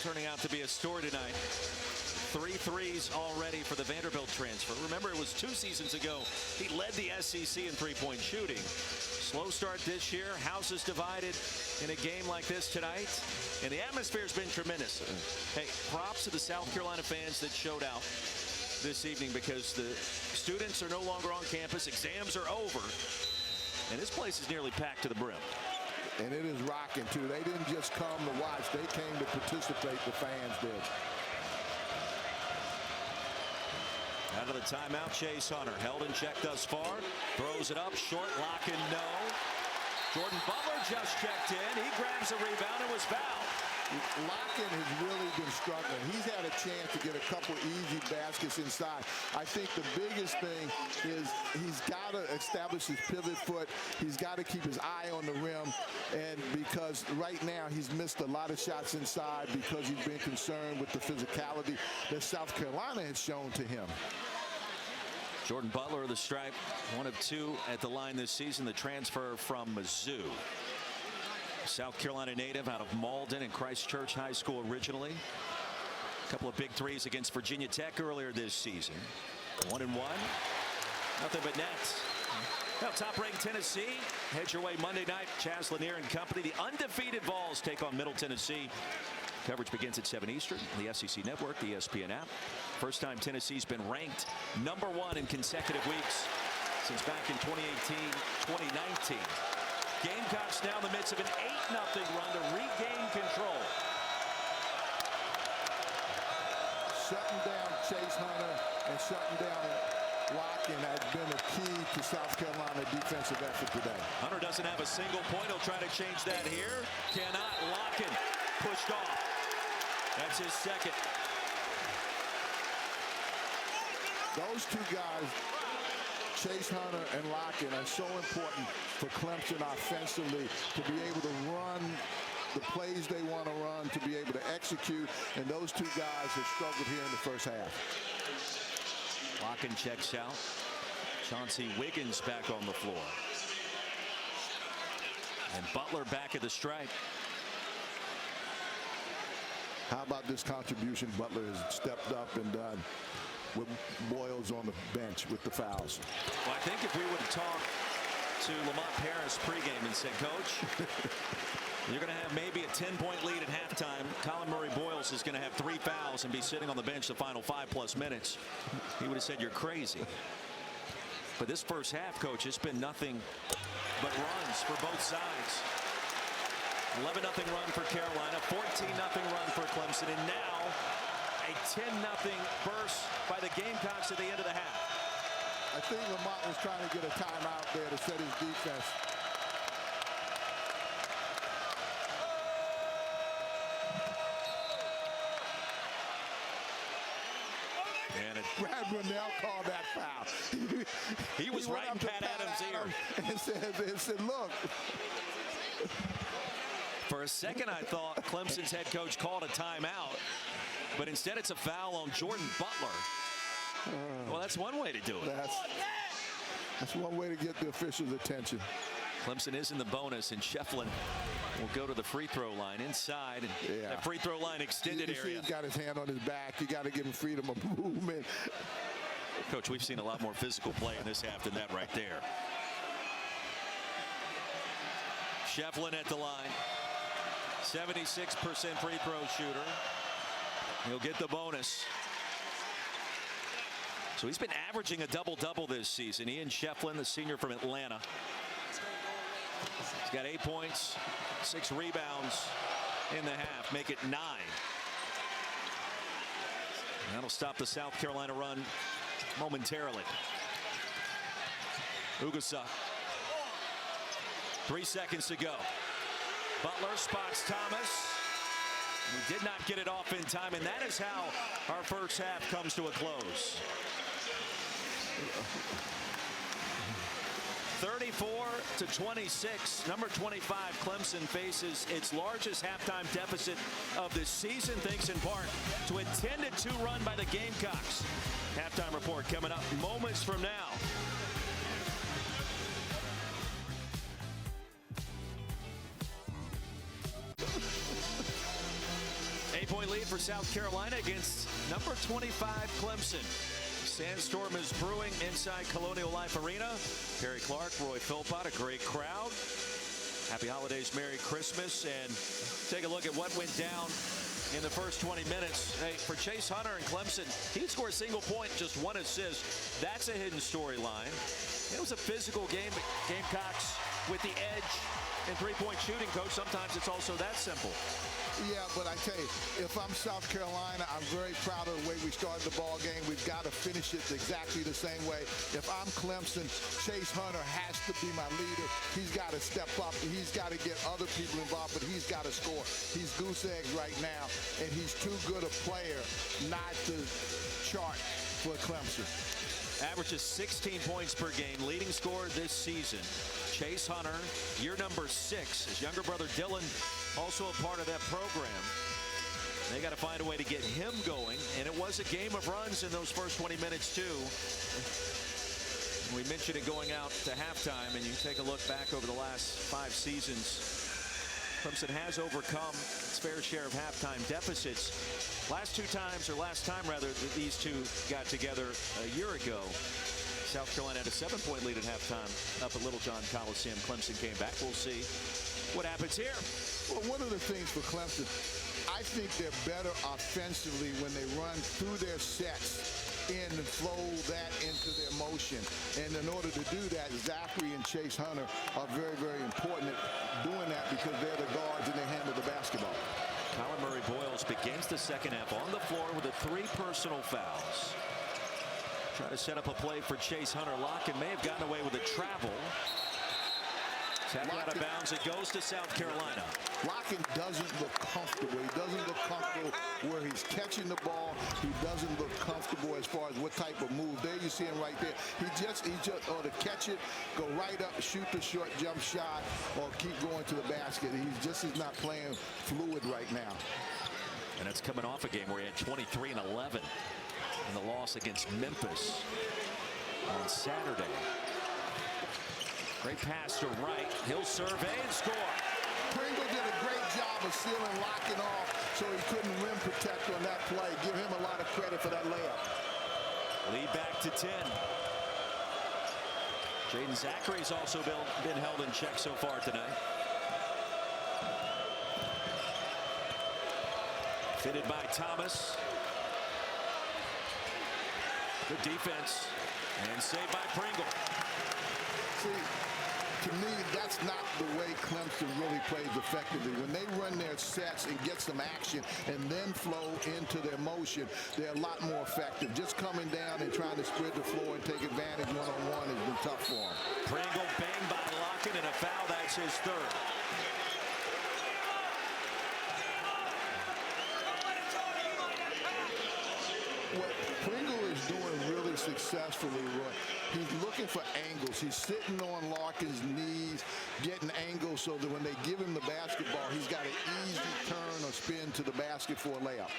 turning out to be a story tonight. 3 threes already for the Vanderbilt transfer. Remember, it was 2 seasons ago he led the SEC in three-point shooting. Slow start this year. House is divided in a game like this tonight, and the atmosphere's been tremendous. Hey, props to the South Carolina fans that showed out this evening, because the students are no longer on campus. Exams are over, and this place is nearly packed to the brim. And it is rocking, too. They didn't just come to watch. They came to participate, the fans did. Out of the timeout, Chase Hunter. Held in check thus far. Throws it up, short, Locken, no. Jordan Butler just checked in. He grabs a rebound and was fouled. Locken has really been struggling. He's had a chance to get a couple easy baskets inside. I think the biggest thing is he's got to establish his pivot foot. He's got to keep his eye on the rim. And because right now he's missed a lot of shots inside because he's been concerned with the physicality that South Carolina has shown to him. Jordan Butler of the stripe, 1 of 2 at the line this season. The transfer from Mizzou. South Carolina native out of Malden and Christchurch High School originally. A couple of big threes against Virginia Tech earlier this season. 1-1. Nothing but nets. Now top-ranked Tennessee heads your way Monday night. Chaz Lanier and company. The undefeated Vols take on Middle Tennessee. Coverage begins at 7 Eastern. The SEC Network, the ESPN app. First time Tennessee's been ranked #1 in consecutive weeks since back in 2018-2019. Gamecocks now in the midst of an 8-0 run to regain control. Shutting down Chase Hunter and shutting down Locken has been a key to South Carolina defensive effort today. Hunter doesn't have a single point. He'll try to change that here. Cannot. Locken pushed off. That's his second. Those two guys, Chase Hunter and Locken, are so important for Clemson offensively to be able to run the plays they want to run, to be able to execute, and those two guys have struggled here in the first half. Locken checks out. Chauncey Wiggins back on the floor. And Butler back at the stripe. How about this contribution Butler has stepped up and done with Boyles on the bench with the fouls? Well, I think if we would have talked to Lamont Paris pregame and said, Coach, you're going to have maybe a 10-point lead at halftime. Colin Murray Boyles is going to have 3 fouls and be sitting on the bench the final 5+ minutes. He would have said, you're crazy. But this first half, Coach, it's been nothing but runs for both sides. 11-0 run for Carolina, 14-0 run for Clemson, and now a 10-0 burst by the Gamecocks at the end of the half. I think Lamont was trying to get a timeout there to set his defense. And Brad Brunell called that foul. He was right in Pat Adams' ear. And said, look. For a second, I thought Clemson's head coach called a timeout, but instead it's a foul on Jordan Butler. Well, that's one way to do it. That's one way to get the officials' attention. Clemson is in the bonus, and Shefflin will go to the free throw line inside. And that free throw line extended area. He's got his hand on his back. You got to give him freedom of movement. Coach, we've seen a lot more physical play in this half than that right there. Shefflin at the line. 76% free throw shooter. He'll get the bonus. So he's been averaging a double-double this season. Ian Shefflin, the senior from Atlanta. He's got 8 points, 6 rebounds in the half, make it 9. And that'll stop the South Carolina run momentarily. Ugasa. 3 seconds to go. Butler spots Thomas. He did not get it off in time, and that is how our first half comes to a close. 34-26. Number 25, Clemson faces its largest halftime deficit of the season, thanks in part to a 10-2 run by the Gamecocks. Halftime report coming up moments from now. Eight-point lead for South Carolina against number 25 Clemson. Sandstorm is brewing inside Colonial Life Arena. Perry Clark, Roy Philpott, a great crowd. Happy holidays, Merry Christmas, and take a look at what went down in the first 20 minutes. Hey, for Chase Hunter and Clemson, he scored a single point, just 1 assist. That's a hidden storyline. It was a physical game. Gamecocks with the edge in three-point shooting, Coach. Sometimes it's also that simple. Yeah, but I tell you, if I'm South Carolina, I'm very proud of the way we started the ball game. We've got to finish it exactly the same way. If I'm Clemson, Chase Hunter has to be my leader. He's got to step up. He's got to get other people involved, but he's got to score. He's goose eggs right now, and he's too good a player not to chart for Clemson. Averages 16 points per game, leading scorer this season. Chase Hunter, year number 6. His younger brother Dylan, also a part of that program. They got to find a way to get him going, and it was a game of runs in those first 20 minutes too. We mentioned it going out to halftime, and you take a look back over the last 5 seasons. Clemson has overcome its fair share of halftime deficits. Last time rather, these two got together a year ago. South Carolina had a 7-point lead at halftime up at Littlejohn Coliseum. Clemson came back. We'll see what happens here. Well, one of the things for Clemson, I think they're better offensively when they run through their sets and flow that into their motion. And in order to do that, Zachary and Chase Hunter are very, very important at doing that because they're the guards and they handle the basketball. Colin Murray-Boyles begins the second half on the floor with 3 personal fouls. Try to set up a play for Chase Hunter. Locken may have gotten away with a travel. Tapped out of bounds. It goes to South Carolina. Locken doesn't look comfortable. He doesn't look comfortable where he's catching the ball. He doesn't look comfortable as far as what type of move. There you see him right there. He just ought to catch it, go right up, shoot the short jump shot, or keep going to the basket. He just is not playing fluid right now. And that's coming off a game where he had 23 and 11 in the loss against Memphis on Saturday. Great pass to right. He'll survey and score. Pringle did a great job of sealing Locken off so he couldn't rim protect on that play. Give him a lot of credit for that layup. Lead back to 10. Jaden Zachary's also been held in check so far tonight. Fitted by Thomas. Good defense. And saved by Pringle. See, to me, that's not the way Clemson really plays effectively. When they run their sets and get some action and then flow into their motion, they're a lot more effective. Just coming down and trying to spread the floor and take advantage one-on-one has been tough for them. Pringle banged by Locken, and a foul. That's his 3rd. What Pringle is doing really successfully, Roy, he's looking for angles. He's sitting on Larkin's knees, getting angles so that when they give him the basketball, he's got an easy turn or spin to the basket for a layup.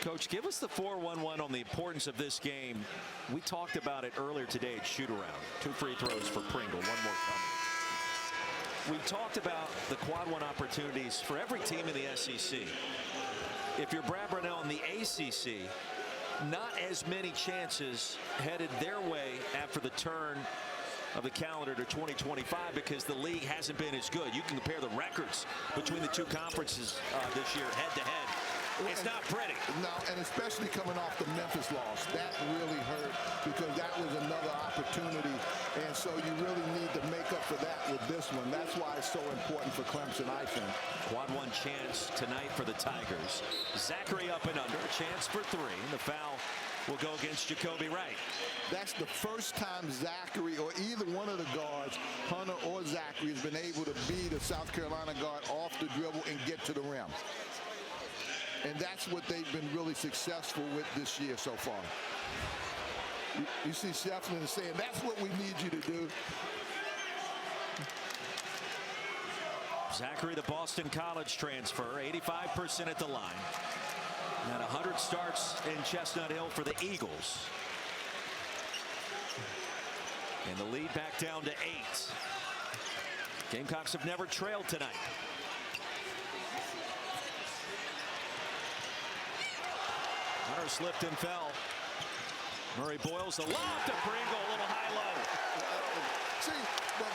Coach, give us the 4-1-1 on the importance of this game. We talked about it earlier today at shoot-around. 2 free throws for Pringle, 1 more coming. We talked about the quad 1 opportunities for every team in the SEC. If you're Brad Brownell in the ACC, not as many chances headed their way after the turn of the calendar to 2025 because the league hasn't been as good. You can compare the records between the 2 conferences this year head-to-head. It's not pretty. No, and especially coming off the Memphis loss. That really hurt because that was another opportunity. And so you really need to make up for that with this one. That's why it's so important for Clemson, I think. Quad 1 chance tonight for the Tigers. Zachary up and under. A chance for 3. The foul will go against Jacoby Wright. That's the first time Zachary or either one of the guards, Hunter or Zachary, has been able to beat a South Carolina guard off the dribble and get to the rim. And that's what they've been really successful with this year so far. You see Shefflin saying, that's what we need you to do. Zachary, the Boston College transfer, 85% at the line. Had 100 starts in Chestnut Hill for the Eagles. And the lead back down to 8. Gamecocks have never trailed tonight. Hunter slipped and fell. Murray-Boyles, the lob to Pringle, a little high-low. See, but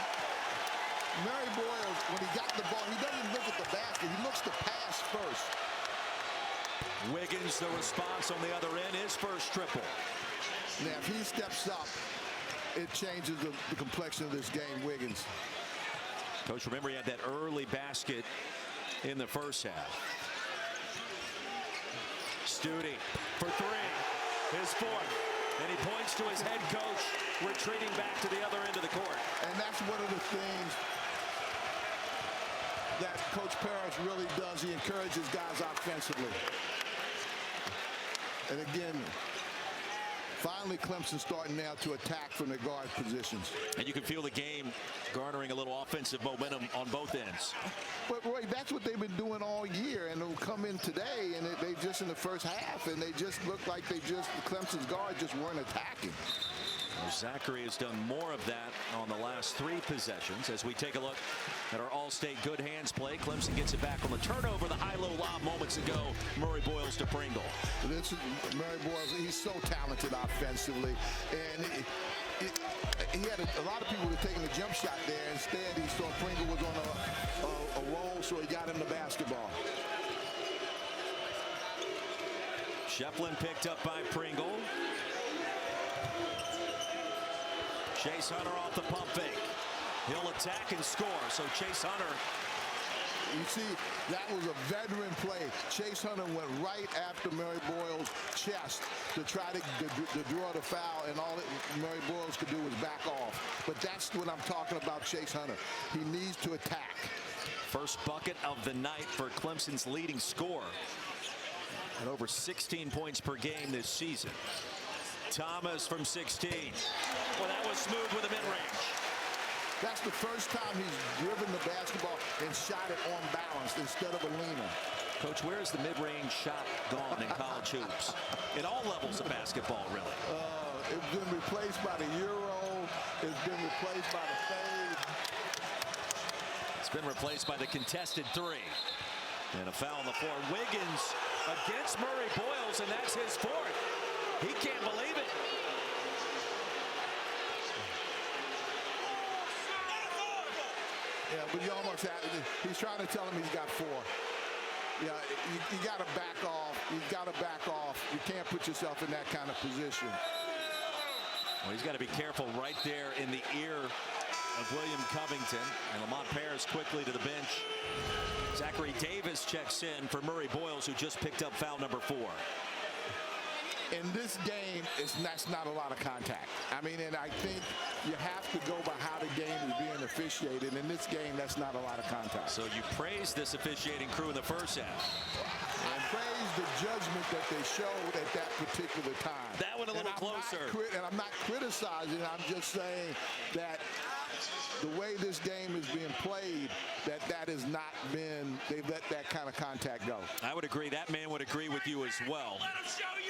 Murray-Boyles, when he got the ball, he doesn't look at the basket. He looks to pass first. Wiggins, the response on the other end, his first triple. Now, if he steps up, it changes the complexion of this game, Wiggins. Coach, remember he had that early basket in the first half. Studi for three, his fourth, and he points to his head coach retreating back to the other end of the court. And that's one of the things that Coach Parrish really does. He encourages guys offensively. And again, finally Clemson starting now to attack from their guard positions. And you can feel the game garnering a little offensive momentum on both ends. But Roy, that's what they've been doing all year, and it'll come in today, and they just in the first half, and they just looked like Clemson's guard just weren't attacking. Well, Zachary has done more of that on the last three possessions. As we take a look at our All-State good hands play, Clemson gets it back on the turnover. The high-low lob moments ago. Murray Boyles to Pringle. This is Murray Boyles. He's so talented offensively, and he had a lot of people were taking a jump shot there. Instead, he saw Pringle was on a roll, so he got him the basketball. Shefflin picked up by Pringle. Chase Hunter off the pump fake. He'll attack and score. So Chase Hunter. You see, that was a veteran play. Chase Hunter went right after Murray Boyles' chest to try to draw the foul, and all Murray Boyles could do was back off. But that's what I'm talking about, Chase Hunter. He needs to attack. First bucket of the night for Clemson's leading scorer. At over 16 points per game this season. Thomas from 16. Well, that was smooth with a mid-range. That's the first time he's driven the basketball and shot it on balance instead of a leaner. Coach, where is the mid-range shot gone in college hoops? At all levels of basketball, really. It's been replaced by the Euro. It's been replaced by the fade. It's been replaced by the contested three. And a foul on the floor. Wiggins against Murray Boyles, and that's his fourth. He can't believe it. Yeah, but you almost have, he's trying to tell him he's got four. Yeah, you got to back off. You got to back off. You can't put yourself in that kind of position. Well, he's got to be careful right there in the ear of William Covington. And Lamont Paris quickly to the bench. Zachary Davis checks in for Murray Boyles, who just picked up foul number 4. In this game, that's not a lot of contact. I mean, and I think you have to go by how the game is being officiated. In this game, that's not a lot of contact. So you praise this officiating crew in the first half. And praise the judgment that they showed at that particular time. That one a little closer. And I'm not criticizing. I'm just saying that the way this game is being played, that has not been, they've let that kind of contact go. I would agree. That man would agree with you as well.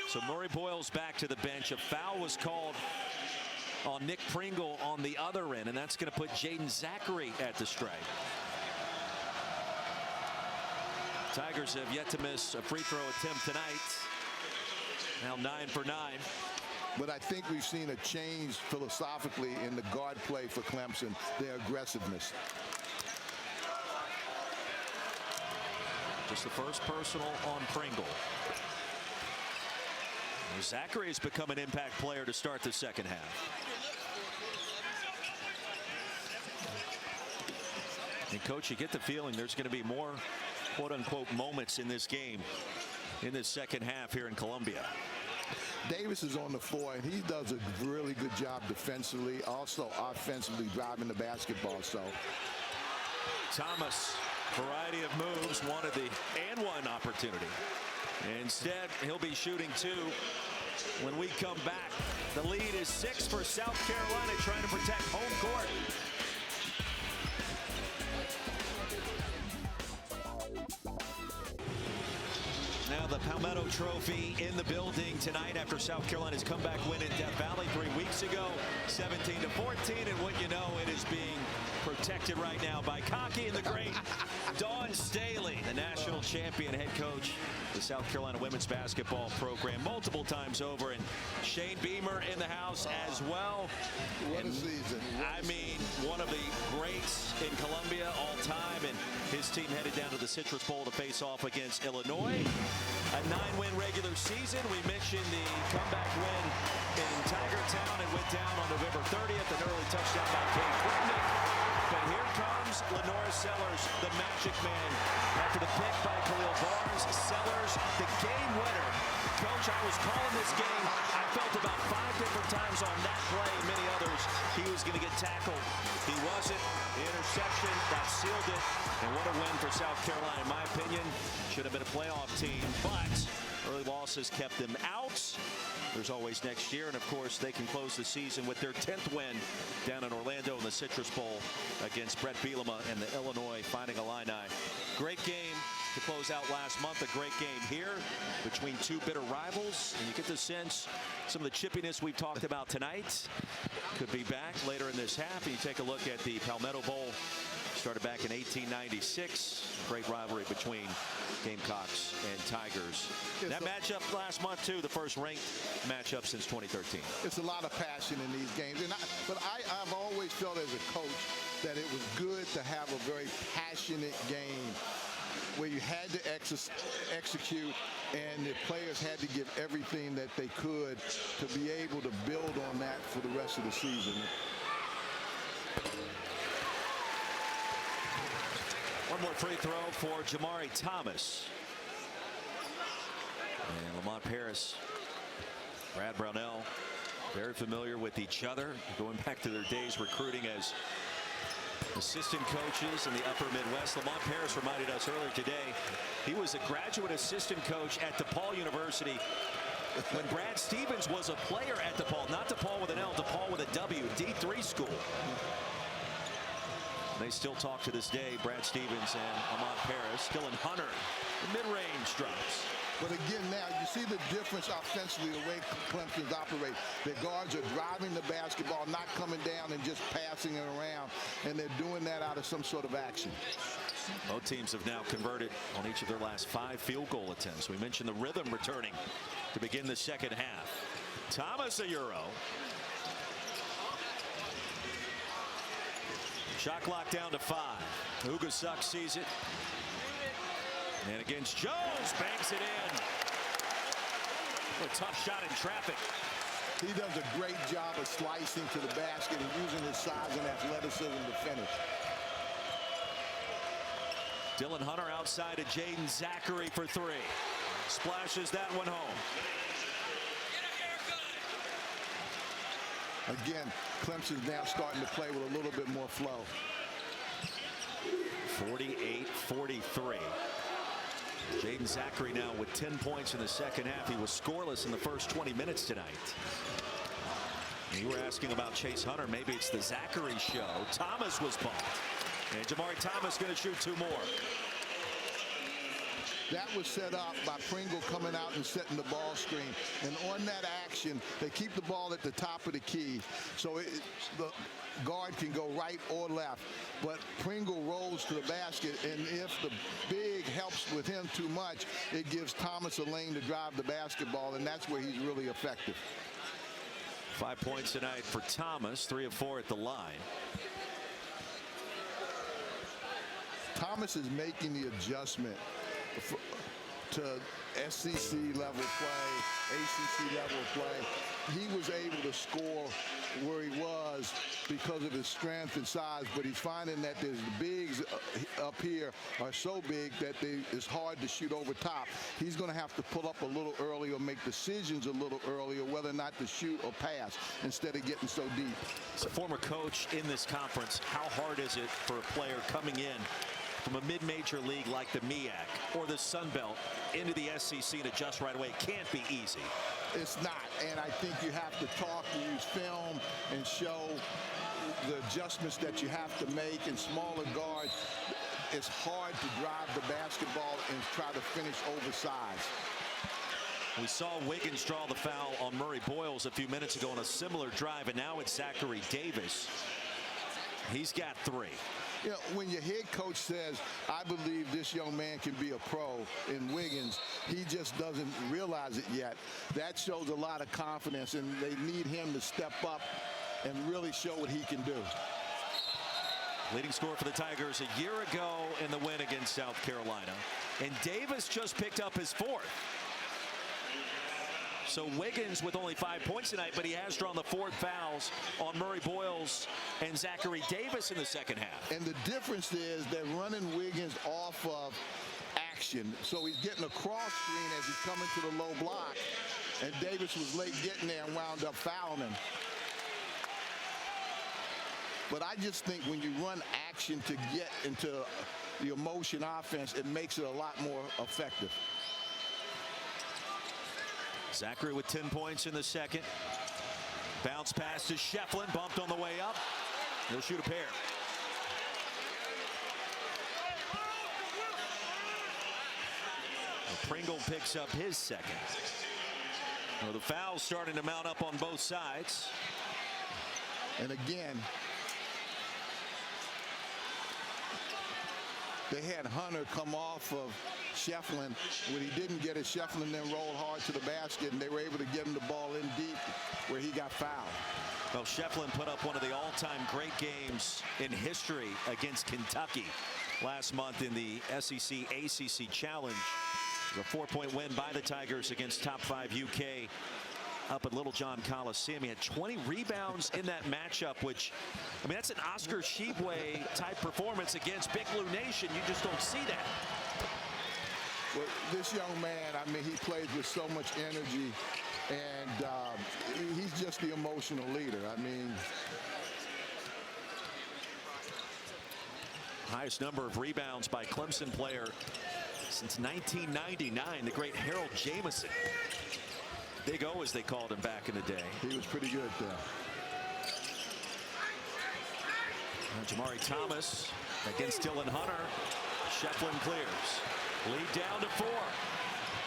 So Murray Boyles back to the bench. A foul was called on Nick Pringle on the other end, and that's going to put Jaden Zachary at the strike. Tigers have yet to miss a free throw attempt tonight. Now 9 for 9. But I think we've seen a change philosophically in the guard play for Clemson, their aggressiveness. Just the first personal on Pringle. Zachary has become an impact player to start the second half. And Coach, you get the feeling there's going to be more quote-unquote moments in this game in this second half here in Columbia. Davis is on the floor, and he does a really good job defensively, also offensively driving the basketball. So Thomas, variety of moves, wanted the and one opportunity. Instead, he'll be shooting 2 when we come back. The lead is 6 for South Carolina, trying to protect home court. Now the Palmetto Trophy in the building tonight after South Carolina's comeback win in Death Valley 3 weeks ago, 17-14, and what you know, it is being protected right now by Cocky and the great Dawn Staley, the national champion head coach of the South Carolina women's basketball program multiple times over, and Shane Beamer in the house as well. What a season. I mean, one of the greats in Columbia all time, and his team headed down to the Citrus Bowl to face off against Illinois. A 9-win regular season. We mentioned the comeback win in Tiger Town. It went down on November 30th. An early touchdown by Kate Klubnik. but here comes Lenore Sellers, the magic man. After the pick by Khalil Barnes, Sellers, the game winner. Coach, I was calling this game. I felt about 5 different times on that play and many others he was going to get tackled. He wasn't. The interception, that sealed it. And what a win for South Carolina, in my opinion. Should have been a playoff team, but early losses kept them out. There's always next year, and of course they can close the season with their 10th win down in Orlando in the Citrus Bowl against Brett Bielema and the Illinois Fighting Illini. Great game to close out last month. A great game here between two bitter rivals, and you get the sense some of the chippiness we've talked about tonight could be back later in this half. And you take a look at the Palmetto Bowl, started back in 1896. Great rivalry between Gamecocks and Tigers. That matchup last month too, the first ranked matchup since 2013. It's a lot of passion in these games, but I've always felt as a coach that it was good to have a very passionate game where you had to execute, and the players had to give everything that they could to be able to build on that for the rest of the season. One more free throw for Jamari Thomas. And Lamont Paris, Brad Brownell, very familiar with each other, going back to their days recruiting as assistant coaches in the upper Midwest. Lamont Paris reminded us earlier today he was a graduate assistant coach at DePaul University when Brad Stevens was a player at DePaul, not DePaul with an L, DePaul with a W, D3 school. They still talk to this day, Brad Stevens and Lamont Paris. Dylan Hunter, the mid-range drops. But again, now you see the difference offensively the way Clemson's operate. Their guards are driving the basketball, not coming down and just passing it around, and they're doing that out of some sort of action. Both teams have now converted on each of their last 5 field goal attempts. We mentioned the rhythm returning to begin the second half. Thomas a Euro. Shot clock down to 5. Ugasuk sees it. And against Jones, banks it in. What a tough shot in traffic. He does a great job of slicing to the basket and using his size and athleticism to finish. Dylan Hunter outside of Jaden Zachary for 3. Splashes that one home. Again, Clemson's now starting to play with a little bit more flow. 48-43. Jaden Zachary now with 10 points in the second half. He was scoreless in the first 20 minutes tonight. You were asking about Chase Hunter. Maybe it's the Zachary show. Thomas was bumped. And Jamari Thomas going to shoot 2 more. That was set up by Pringle coming out and setting the ball screen. And on that action, they keep the ball at the top of the key. So the guard can go right or left. But Pringle rolls to the basket, and if the big helps with him too much, it gives Thomas a lane to drive the basketball, and that's where he's really effective. 5 points tonight for Thomas, 3 of 4 at the line. Thomas is making the adjustment to SEC level play, ACC level play. He was able to score where he was because of his strength and size, but he's finding that the bigs up here are so big that it's hard to shoot over top. He's going to have to pull up a little earlier, make decisions a little earlier, whether or not to shoot or pass instead of getting so deep. As a former coach in this conference, how hard is it for a player coming in from a mid-major league like the MEAC or the Sun Belt into the SEC to adjust right away? It can't be easy. It's not, and I think you have to talk, use film, and show the adjustments that you have to make. In smaller guards, it's hard to drive the basketball and try to finish oversized. We saw Wiggins draw the foul on Murray Boyles a few minutes ago on a similar drive, and now it's Zachary Davis. He's got 3. You know, when your head coach says, I believe this young man can be a pro in Wiggins, he just doesn't realize it yet. That shows a lot of confidence, and they need him to step up and really show what he can do. Leading scorer for the Tigers a year ago in the win against South Carolina. And Davis just picked up his 4th. So Wiggins with only 5 points tonight, but he has drawn the 4th fouls on Murray Boyles and Zachary Davis in the second half. And the difference is they're running Wiggins off of action. So he's getting a cross screen as he's coming to the low block. And Davis was late getting there and wound up fouling him. But I just think when you run action to get into the emotion offense, it makes it a lot more effective. Zachary with 10 points in the second. Bounce pass to Shefflin, bumped on the way up. He'll shoot a pair. Pringle picks up his second. Well, the foul's starting to mount up on both sides. And again, they had Hunter come off of Shefflin. When he didn't get it, Shefflin then rolled hard to the basket, and they were able to get him the ball in deep where he got fouled. Well, Shefflin put up one of the all-time great games in history against Kentucky last month in the SEC ACC Challenge. A 4-point win by the Tigers against top 5 UK up at Littlejohn Coliseum. He had 20 rebounds in that matchup, which, I mean, that's an Oscar Tshiebwe type performance against Big Blue Nation. You just don't see that. Well, this young man, I mean, he plays with so much energy, and he's just the emotional leader. I mean, highest number of rebounds by Clemson player since 1999, the great Harold Jamison. Big O, as they called him back in the day. He was pretty good there. Jamari Thomas against Dylan Hunter. Shefflin clears. Lead down to 4.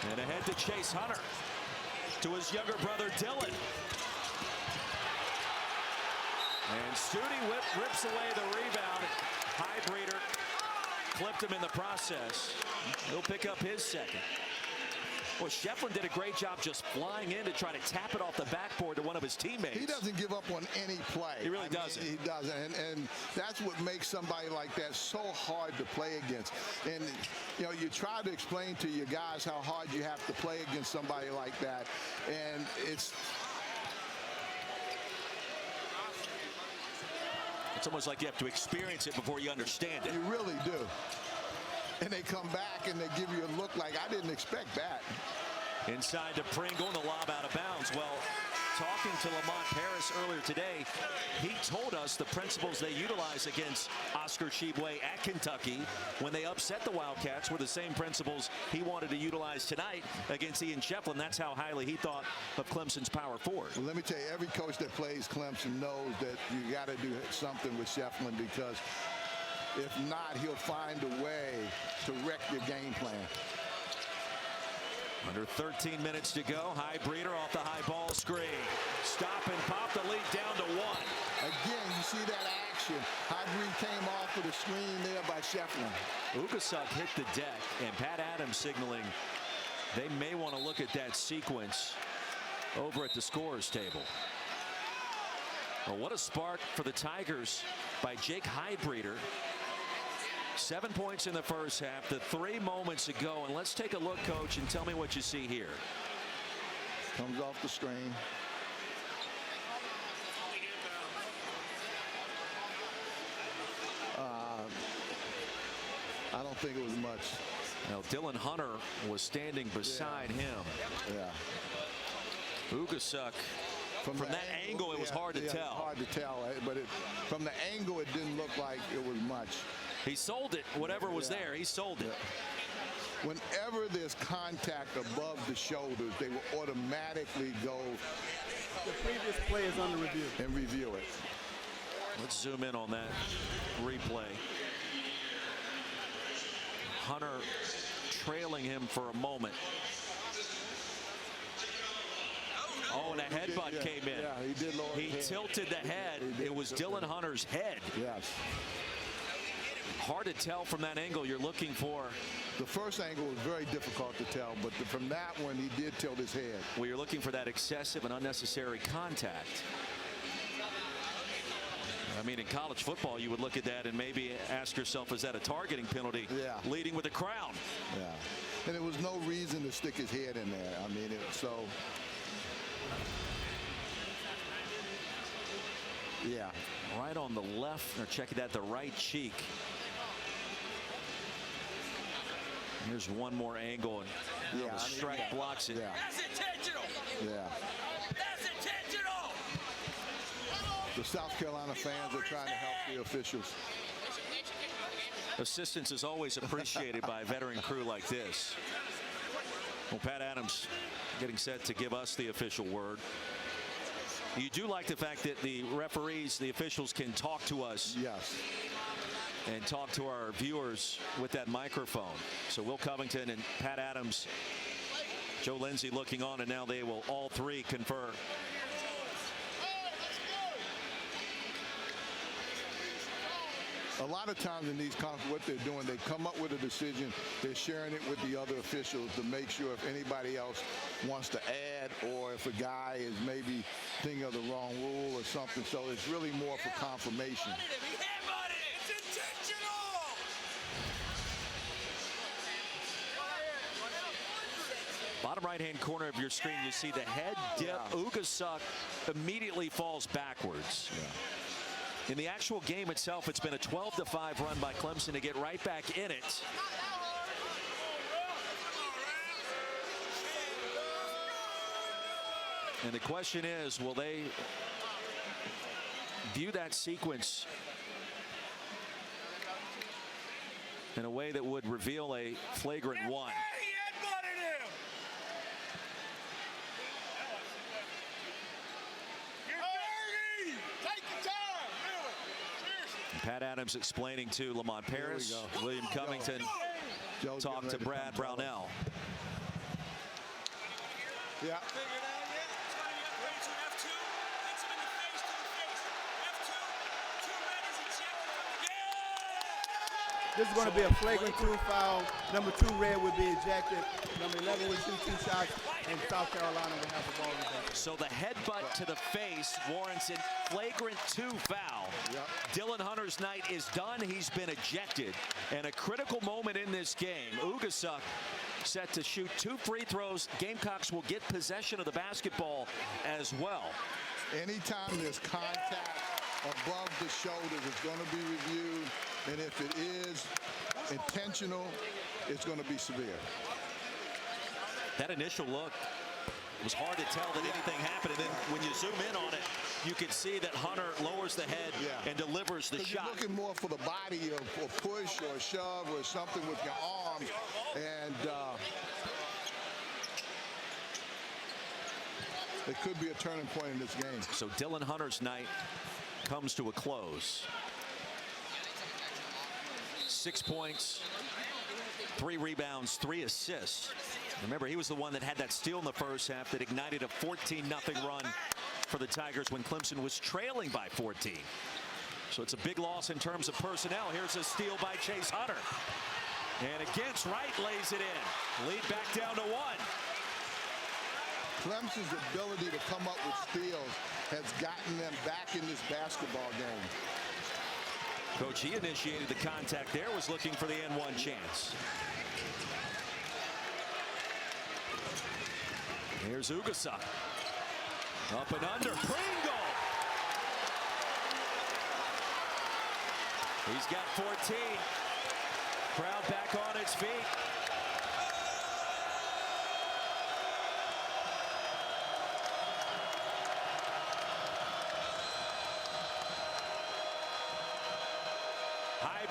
And ahead to Chase Hunter. To his younger brother Dylan. And Studi rips away the rebound. Highbreeder clipped him in the process. He'll pick up his second. Well, Shefflin did a great job just flying in to try to tap it off the backboard to one of his teammates. He doesn't give up on any play. He really doesn't. He doesn't. And that's what makes somebody like that so hard to play against. And, you know, you try to explain to your guys how hard you have to play against somebody like that. And it's almost like you have to experience it before you understand it. You really do. And they come back and they give you a look like, I didn't expect that. Inside to Pringle, and the lob out of bounds. Well, talking to Lamont Paris earlier today, he told us the principles they utilize against Oscar Tshiebwe at Kentucky when they upset the Wildcats were the same principles he wanted to utilize tonight against Ian Shefflin. That's how highly he thought of Clemson's power forward. Well, let me tell you, every coach that plays Clemson knows that you got to do something with Shefflin, because if not, he'll find a way to wreck your game plan. Under 13 minutes to go. Highbreeder off the high ball screen. Stop and pop, the lead down to 1. Again, you see that action. Highbreeder came off of the screen there by Shefflin. Ukasuk hit the deck, and Pat Adams signaling they may want to look at that sequence over at the scorer's table. Well, what a spark for the Tigers by Jake Highbreeder. 7 points in the first half, the 3 moments ago. And let's take a look, Coach, and tell me what you see here. Comes off the screen. I don't think it was much. Now, Dylan Hunter was standing beside him. Yeah. Ukasuk, from that angle, it was hard to tell. Hard to tell, but from the angle, it didn't look like it was much. He sold it. Whatever was there, he sold it. Whenever there's contact above the shoulders, they will automatically go. The previous play is under review. And review it. Let's zoom in on that replay. Hunter trailing him for a moment. Oh, and a headbutt came in. Yeah, he did lower He tilted the head. It was Dylan Hunter's head. Yes. Hard to tell from that angle. You're looking for. The first angle was very difficult to tell, but from that one, he did tilt his head. Well, you're looking for that excessive and unnecessary contact. I mean, in college football, you would look at that and maybe ask yourself, is that a targeting penalty? Yeah. Leading with the crown. Yeah. And there was no reason to stick his head in there. I mean, so Yeah. Right on the left, or checking that, the right cheek. Here's one more angle, and the strike blocks it. Yeah. That's intentional. Yeah. That's intentional. The South Carolina fans are trying to help the officials. Assistance is always appreciated by a veteran crew like this. Well, Pat Adams getting set to give us the official word. You do like the fact that the referees, the officials, can talk to us. Yes. And talk to our viewers with that microphone. So Will Covington and Pat Adams, Joe Lindsay looking on, and now they will all three confer. A lot of times in these conferences, what they're doing, they come up with a decision, they're sharing it with the other officials to make sure if anybody else wants to add, or if a guy is maybe thinking of the wrong rule or something. So it's really more for confirmation. It's intentional. Bottom right-hand corner of your screen, you see the head dip. Ugasuk immediately falls backwards. In the actual game itself, it's been a 12-5 run by Clemson to get right back in it. And the question is, will they view that sequence in a way that would reveal a flagrant one? Pat Adams explaining to Lamont Paris, William Covington talked to Brad Brownell. Yeah. This is going to be a flagrant 2 foul. Number 2 red would be ejected. Number 11 would shoot 2 shots, and South Carolina would have the ball ejected. So the headbutt to the face warrants a flagrant 2 foul. Dylan Hunter's night is done. He's been ejected. And a critical moment in this game. Ugasuk set to shoot 2 free throws. Gamecocks will get possession of the basketball as well. Anytime there's contact above the shoulders, it's going to be reviewed. And if it is intentional, it's going to be severe. That initial look, it was hard to tell that anything happened. And then when you zoom in on it, you can see that Hunter lowers the head and delivers the shot. You're looking more for the body, or push or shove or something with your arms. And it could be a turning point in this game. So Dylan Hunter's night comes to a close. 6 points, 3 rebounds, 3 assists. Remember, he was the one that had that steal in the first half that ignited a 14-0 run for the Tigers when Clemson was trailing by 14. So it's a big loss in terms of personnel. Here's a steal by Chase Hunter. And against Wright lays it in. Lead back down to 1. Clemson's ability to come up with steals has gotten them back in this basketball game. Coach, he initiated the contact there, was looking for the N1 chance. Here's Ugasuk. Up and under. Pringle! He's got 14. Crowd back on its feet.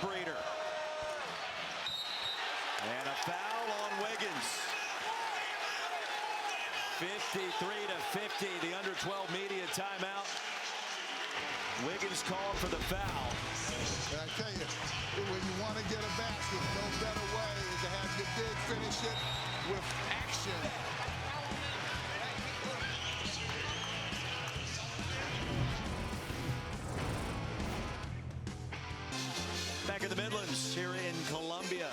Breeder. And a foul on Wiggins. 53-50, the under 12 media timeout. Wiggins called for the foul. And I tell you, when you want to get a basket, no better way is to have your big finish it with action. Back in the Midlands, here in Columbia,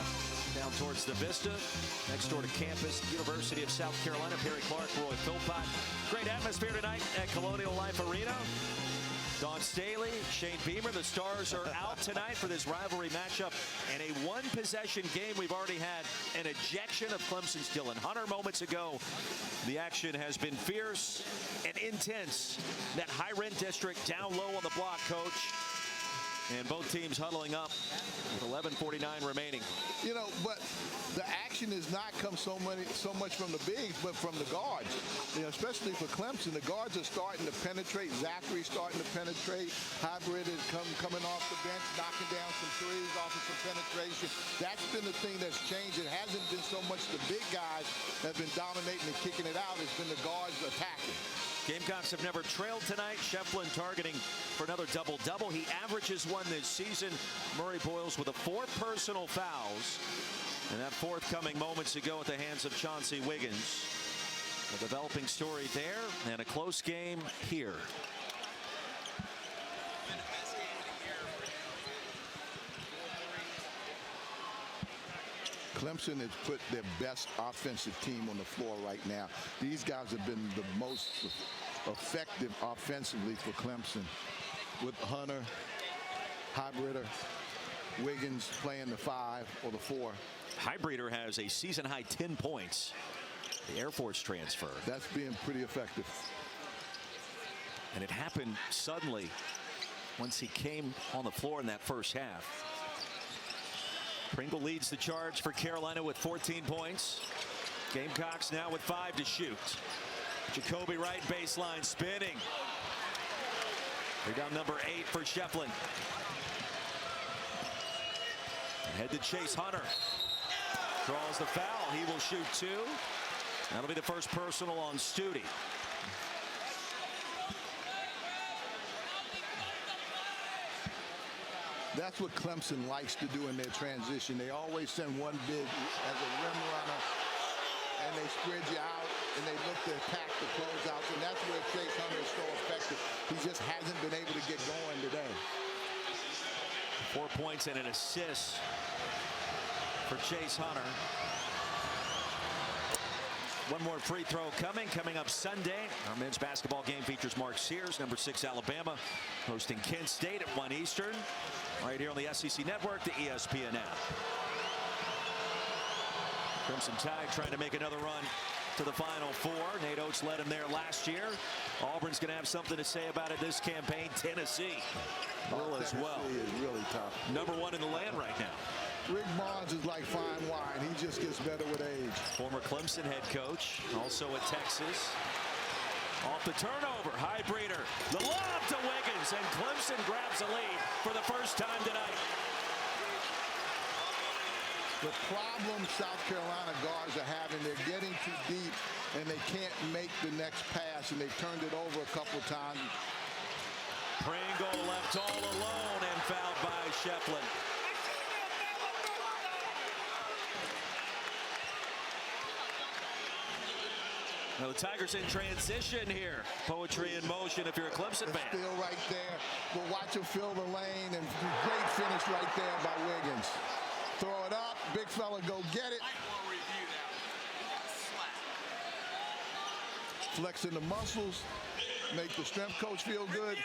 down towards the Vista, next door to campus, University of South Carolina. Perry Clark, Roy Philpott. Great atmosphere tonight at Colonial Life Arena. Dawn Staley, Shane Beamer, the Stars are out tonight for this rivalry matchup. And a one-possession game. We've already had an ejection of Clemson's Dylan Hunter moments ago. The action has been fierce and intense. That high-rent district down low on the block, Coach. And both teams huddling up with 11:49 remaining. You know, but the action has not come so much from the bigs, but from the guards. You know, especially for Clemson, the guards are starting to penetrate. Zachary's starting to penetrate. Hybrid is coming off the bench, knocking down some threes off of some penetration. That's been the thing that's changed. It hasn't been so much the big guys that have been dominating and kicking it out. It's been the guards attacking. Gamecocks have never trailed tonight. Shefflin targeting for another double-double. He averages one this season. Murray Boyles with 4 personal fouls. And that fourth coming moments ago at the hands of Chauncey Wiggins. A developing story there and a close game here. Clemson has put their best offensive team on the floor right now. These guys have been the most effective offensively for Clemson, with Hunter, Hybrider, Wiggins playing the 5 or the 4. Hybrider has a season-high 10 points. The Air Force transfer. That's being pretty effective. And it happened suddenly once he came on the floor in that first half. Pringle leads the charge for Carolina with 14 points. Gamecocks now with 5 to shoot. Jacoby Wright baseline spinning. Rebound number 8 for Shefflin. Head to Chase Hunter. Draws the foul. He will shoot 2. That'll be the first personal on Stute. That's what Clemson likes to do in their transition. They always send one big as a rim runner, and they spread you out, and they look to attack the closeouts, and that's where Chase Hunter is so effective. He just hasn't been able to get going today. 4 points and an assist for Chase Hunter. One more free throw coming up Sunday. Our men's basketball game features Mark Sears, number 6 Alabama, hosting Kent State at 1 Eastern. Right here on the SEC Network, the ESPN app. Crimson Tide trying to make another run to the Final Four. Nate Oates led him there last year. Auburn's going to have something to say about it this campaign. Tennessee will as well. Tennessee is really tough. Number 1 in the land right now. Rick Barnes is like fine wine. He just gets better with age. Former Clemson head coach, also at Texas. Off the turnover, Hybrider. The lob to Wiggins, and Clemson grabs a lead for the first time tonight. The problem South Carolina guards are having, they're getting too deep, and they can't make the next pass, and they've turned it over a couple of times. Pringle left all alone and fouled by Shefflin. Now the Tigers in transition here. Poetry in motion if you're a Clemson fan. Still right there. We'll watch him fill the lane, and great finish right there by Wiggins. Throw it up. Big fella go get it. Flexing the muscles. Make the strength coach feel good.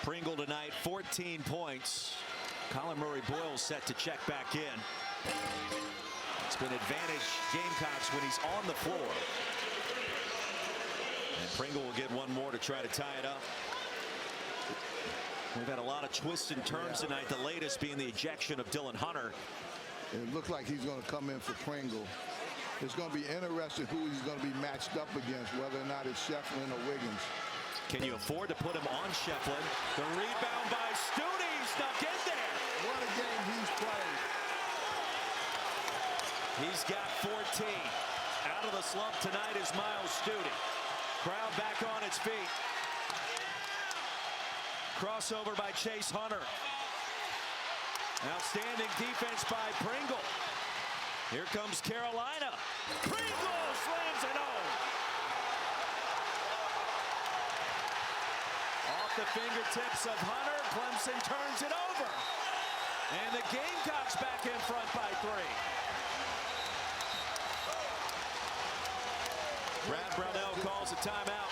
Pringle tonight, 14 points. Colin Murray Boyles set to check back in. It's been advantage Gamecocks when he's on the floor. And Pringle will get one more to try to tie it up. We've had a lot of twists and turns tonight, the latest being the ejection of Dylan Hunter. It looks like he's going to come in for Pringle. It's going to be interesting who he's going to be matched up against, whether or not it's Shefflin or Wiggins. Can you afford to put him on Shefflin? The rebound by Stute snuck in there. What a game he's played. He's got 14. Out of the slump tonight is Miles Stute. Crowd back on its feet. Crossover by Chase Hunter. Outstanding defense by Pringle. Here comes Carolina. Pringle slams it home. Off the fingertips of Hunter, Clemson turns it over. And the Gamecocks back in front by 3. Brad Brownell calls a timeout.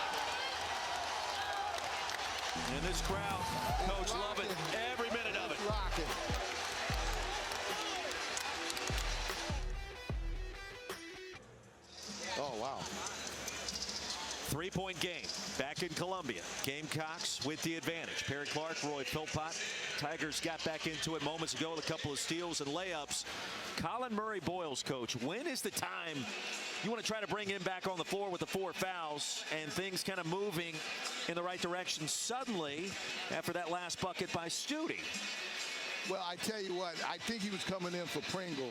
And this crowd, coach, love it. Every minute of it. Rocking. Oh, wow. 3-point game back in Columbia. Gamecocks with the advantage. Perry Clark, Roy Philpott. Tigers got back into it moments ago with a couple of steals and layups. Colin Murray-Boyles, coach, when is the time you want to try to bring him back on the floor with the 4 fouls and things kind of moving in the right direction suddenly after that last bucket by Stute? Well, I tell you what, I think he was coming in for Pringle,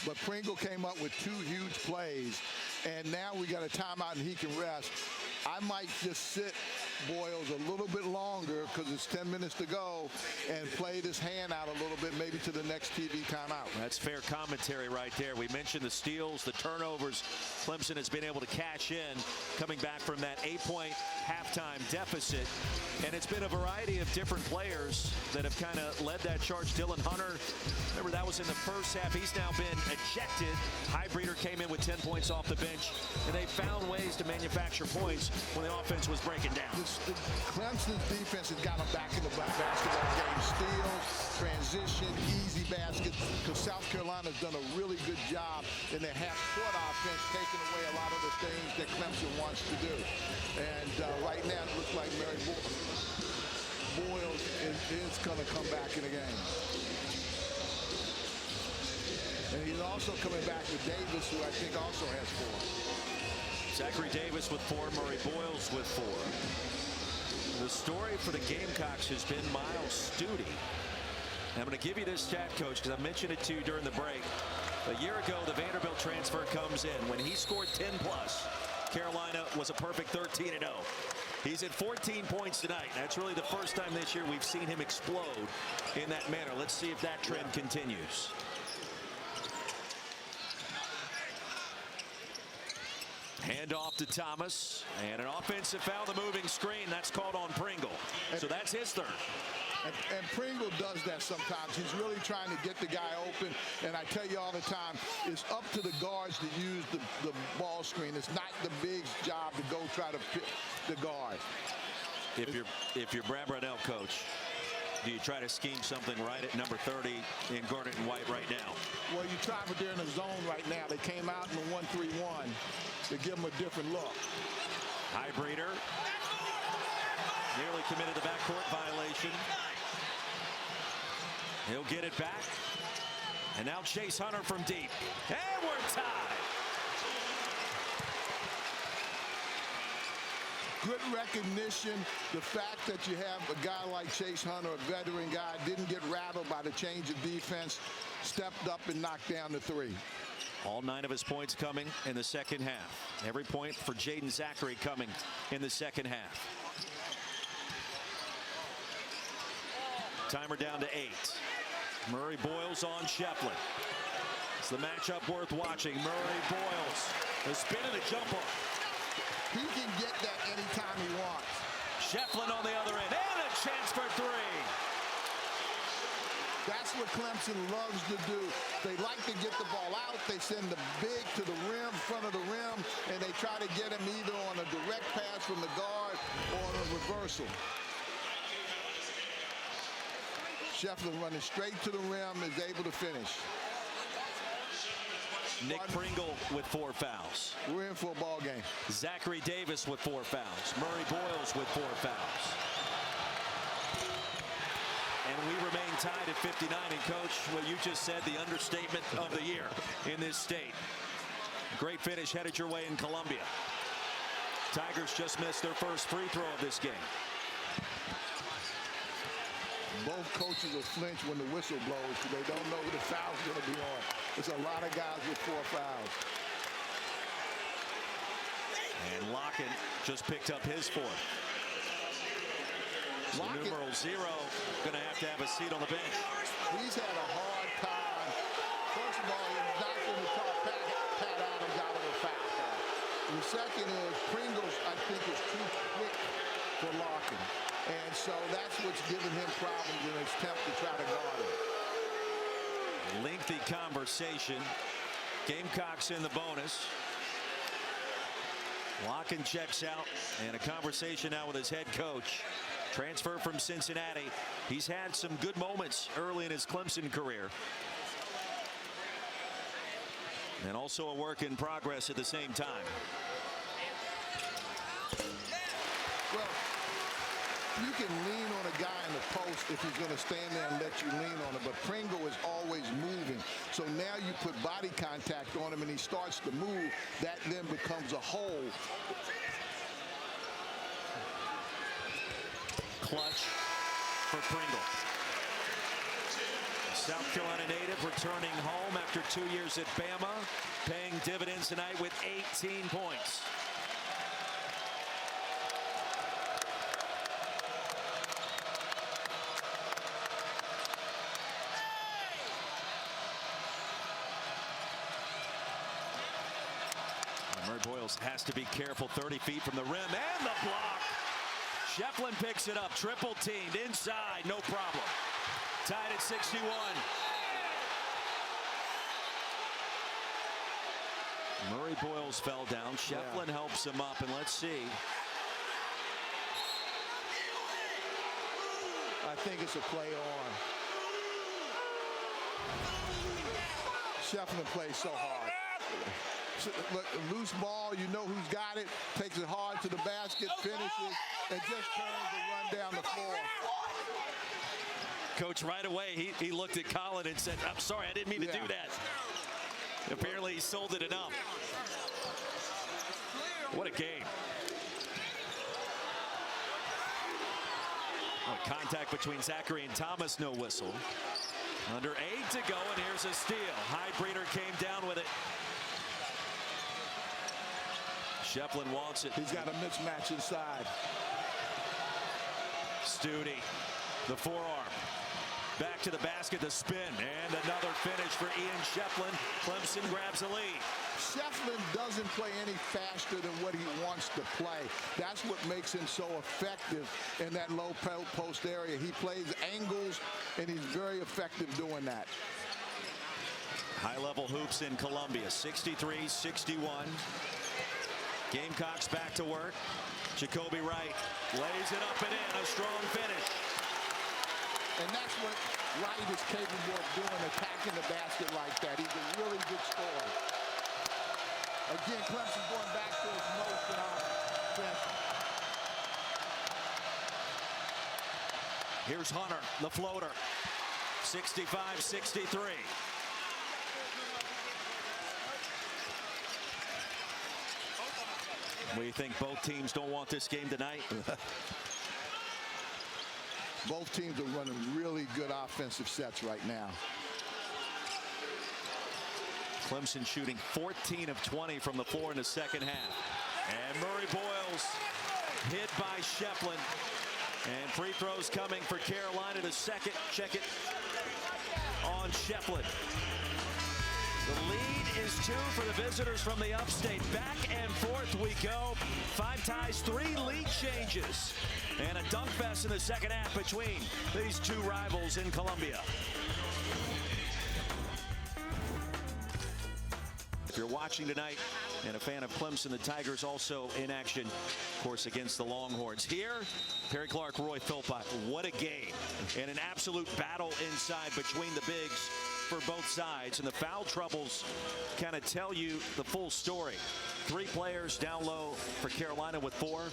but Pringle came up with 2 huge plays, and now we got a timeout and he can rest. I might just sit Boyles a little bit longer because it's 10 minutes to go and play this hand out a little bit, maybe to the next TV timeout. That's fair commentary right there. We mentioned the steals, the turnovers. Clemson has been able to cash in, coming back from that 8-point halftime deficit. And it's been a variety of different players that have kind of led that charge. Dylan Hunter, remember that was in the first half. He's now been ejected. Highbreeder came in with 10 points off the bench, and they found ways to manufacture points when the offense was breaking down. Clemson's defense has got them back in the basketball game. Steals, transition, easy baskets, because South Carolina's done a really good job in their half-court offense, taking away a lot of the things that Clemson wants to do. And right now it looks like Murray Boyles is going to come back in the game. And he's also coming back with Davis, who I think also has 4. Zachary Davis with 4, Murray Boyles with 4. The story for the Gamecocks has been Miles Stute. I'm going to give you this stat, coach, because I mentioned it to you during the break. A year ago, the Vanderbilt transfer comes in. When he scored 10-plus, Carolina was a perfect 13-0. He's at 14 points tonight. That's really the first time this year we've seen him explode in that manner. Let's see if that trend continues. Hand off to Thomas, and an offensive foul, the moving screen. That's called on Pringle. So that's his third. And Pringle does that sometimes. He's really trying to get the guy open. And I tell you all the time, it's up to the guards to use the ball screen. It's not the big's job to go try to pick the guard. If you're Brad Brownell, coach, do you try to scheme something right at number 30 in Garnet and White right now? Well, you try, but they're in the zone right now. They came out in the 1-3-1 to give them a different look. Highbreeder nearly committed the backcourt violation. He'll get it back. And now Chase Hunter from deep. And we're tied. Good recognition. The fact that you have a guy like Chase Hunter, a veteran guy, didn't get rattled by the change of defense, stepped up and knocked down the 3. All 9 of his points coming in the second half. Every point for Jaden Zachary coming in the second half. Timer down to 8. Murray Boyles on Shefflin. It's the matchup worth watching. Murray Boyles, the spin and the jumper. He can get that anytime he wants. Shefflin on the other end, and a chance for 3. That's what Clemson loves to do. They like to get the ball out. They send the big to the rim, front of the rim, and they try to get him either on a direct pass from the guard or a reversal. Shefflin running straight to the rim, is able to finish. Nick Pringle with 4 fouls. We're in for a ball game. Zachary Davis with 4 fouls. Murray Boyles with 4 fouls. And we remain tied at 59. And coach, what you just said, the understatement of the year in this state. Great finish headed your way in Columbia. Tigers just missed their first free throw of this game. Both coaches will flinch when the whistle blows because they don't know who the foul's going to be on. There's a lot of guys with 4 fouls. And Lockett just picked up his 4th. So numeral 0 going to have a seat on the bench. He's had a hard time. First of all, he's not going to talk Pat Adams out of a foul call. The second is Pringles, I think, is too quick for Lockett. And so that's what's giving him problems in his attempt to try to guard him. Lengthy conversation. Gamecocks in the bonus. Locken checks out, and a conversation now with his head coach. Transfer from Cincinnati. He's had some good moments early in his Clemson career. And also a work in progress at the same time. Well, you can lean on a guy in the post if he's going to stand there and let you lean on it, but Pringle is always moving. So now you put body contact on him and he starts to move. That then becomes a hole. Clutch for Pringle. South Carolina native returning home after 2 years at Bama, paying dividends tonight with 18 points. Murray Boyles has to be careful. 30 feet from the rim and the block. Shefflin picks it up, triple teamed inside, no problem. Tied at 61. Murray Boyles fell down. Shefflin helps him up, and let's see. I think it's a play on. Shefflin plays so hard. Look, loose ball, you know who's got it, takes it hard to the basket, finishes, and just turns to run down the floor. Coach, right away, he looked at Colin and said, I'm sorry, I didn't mean to do that. Apparently, he sold it enough. What a game. Contact between Zachary and Thomas, no whistle. Under 8 to go, and here's a steal. Highbreeder came down with it. Shefflin wants it. He's got a mismatch inside. Studi, the forearm. Back to the basket, the spin, and another finish for Ian Shefflin. Clemson grabs the lead. Shefflin doesn't play any faster than what he wants to play. That's what makes him so effective in that low post area. He plays angles, and he's very effective doing that. High-level hoops in Columbia, 63-61. Gamecocks back to work. Jacoby Wright lays it up and in, a strong finish. And that's what Wright is capable of doing, attacking the basket like that. He's a really good scorer. Again, Clemson going back to his motion offense. Here's Hunter, the floater. 65-63. We think both teams don't want this game tonight. Both teams are running really good offensive sets right now. Clemson shooting 14 of 20 from the floor in the second half. And Murray Boyles hit by Shefflin. And free throws coming for Carolina. The second, check it, on Shefflin. The lead is 2 for the visitors from the upstate. Back and forth we go. 5 ties, 3 lead changes. And a dunk fest in the second half between these 2 rivals in Columbia. If you're watching tonight and a fan of Clemson, the Tigers also in action, of course, against the Longhorns. Here, Perry Clark, Roy Philpott. What a game. And an absolute battle inside between the bigs for both sides, and the foul troubles kind of tell you the full story. 3 players down low for Carolina with 4.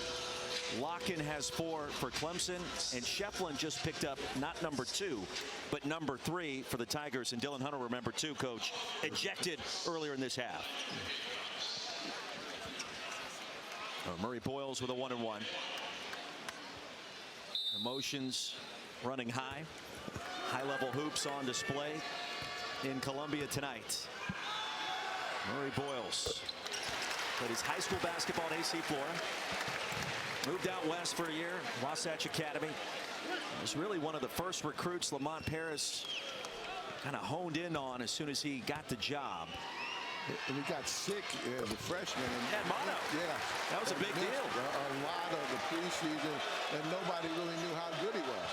Locken has 4 for Clemson, and Shefflin just picked up not number 2, but number 3 for the Tigers. And Dylan Hunter, remember too, Coach, ejected earlier in this half. Murray Boyles with a 1-and-1. Emotions running high. High-level hoops on display in Columbia tonight. Murray Boyles played his high school basketball on AC floor. Moved out west for a year, Wasatch Academy. Was really one of the first recruits Lamont Paris kind of honed in on as soon as he got the job. And he got sick as a freshman. And mono. Yeah. That was a big deal. A lot of the preseason, and nobody really knew how good he was.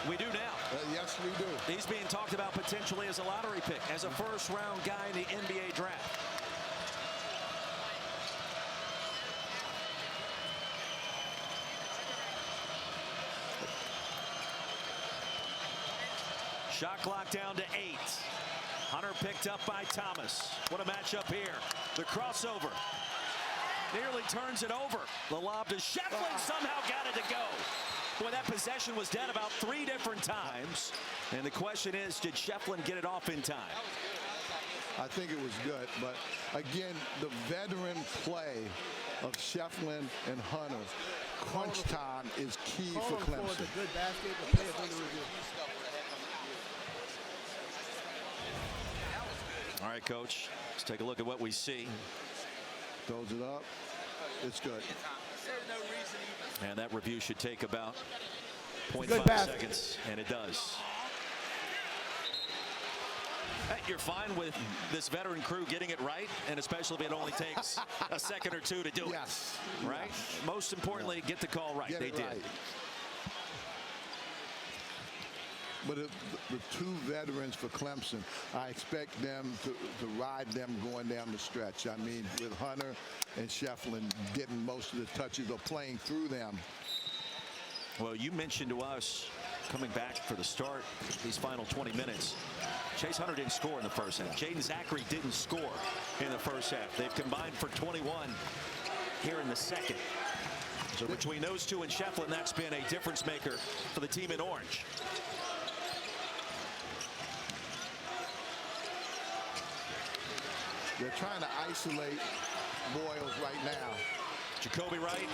We do now. Yes, we do. He's being talked about potentially as a lottery pick, as a first-round guy in the NBA draft. Shot clock down to 8. Hunter picked up by Thomas. What a matchup here. The crossover. Nearly turns it over. The lob to Shefflin somehow got it to go. Boy, that possession was dead about 3 different times. And the question is, did Shefflin get it off in time? I think it was good, but again, the veteran play of Shefflin and Hunter. Crunch time is key for Clemson. A good basket. The play is under review. All right, Coach, let's take a look at what we see. Throws it up. It's good. And that review should take about Good 0.5 seconds, and it does. Hey, you're fine with this veteran crew getting it right, and especially if it only takes a second or two to do it. Yes. Right? Yes. Most importantly, get the call right. Get They it did. right. But the 2 veterans for Clemson, I expect them to ride them going down the stretch. I mean, with Hunter and Shefflin getting most of the touches or playing through them. Well, you mentioned to us coming back for the start, these final 20 minutes, Chase Hunter didn't score in the first half. Jaden Zachary didn't score in the first half. They've combined for 21 here in the second. So between those 2 and Shefflin, that's been a difference maker for the team in orange. They're trying to isolate Boyles right now. Jacoby Wright,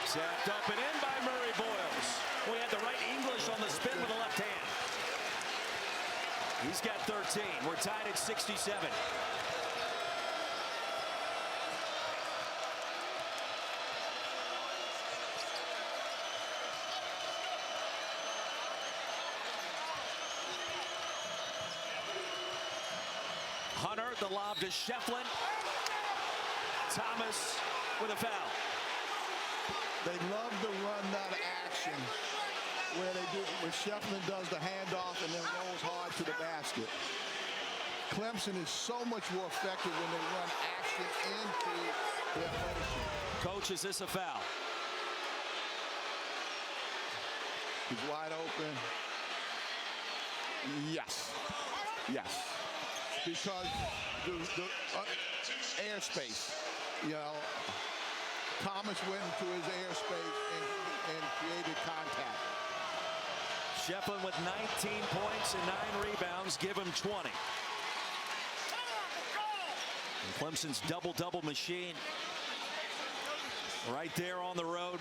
zapped up and in by Murray Boyles. We had the right English on the spin with the left hand. He's got 13. We're tied at 67. Hunter, the lob to Shefflin. Thomas with a foul. They love to run that action where Shefflin does the handoff and then rolls hard to the basket. Clemson is so much more effective when they run action into their motion. Coach, is this a foul? He's wide open. Yes. Yes. Because the airspace, you know, Thomas went into his airspace and created contact. Shefflin with 19 points and 9 rebounds, give him 20. And Clemson's double-double machine right there on the road.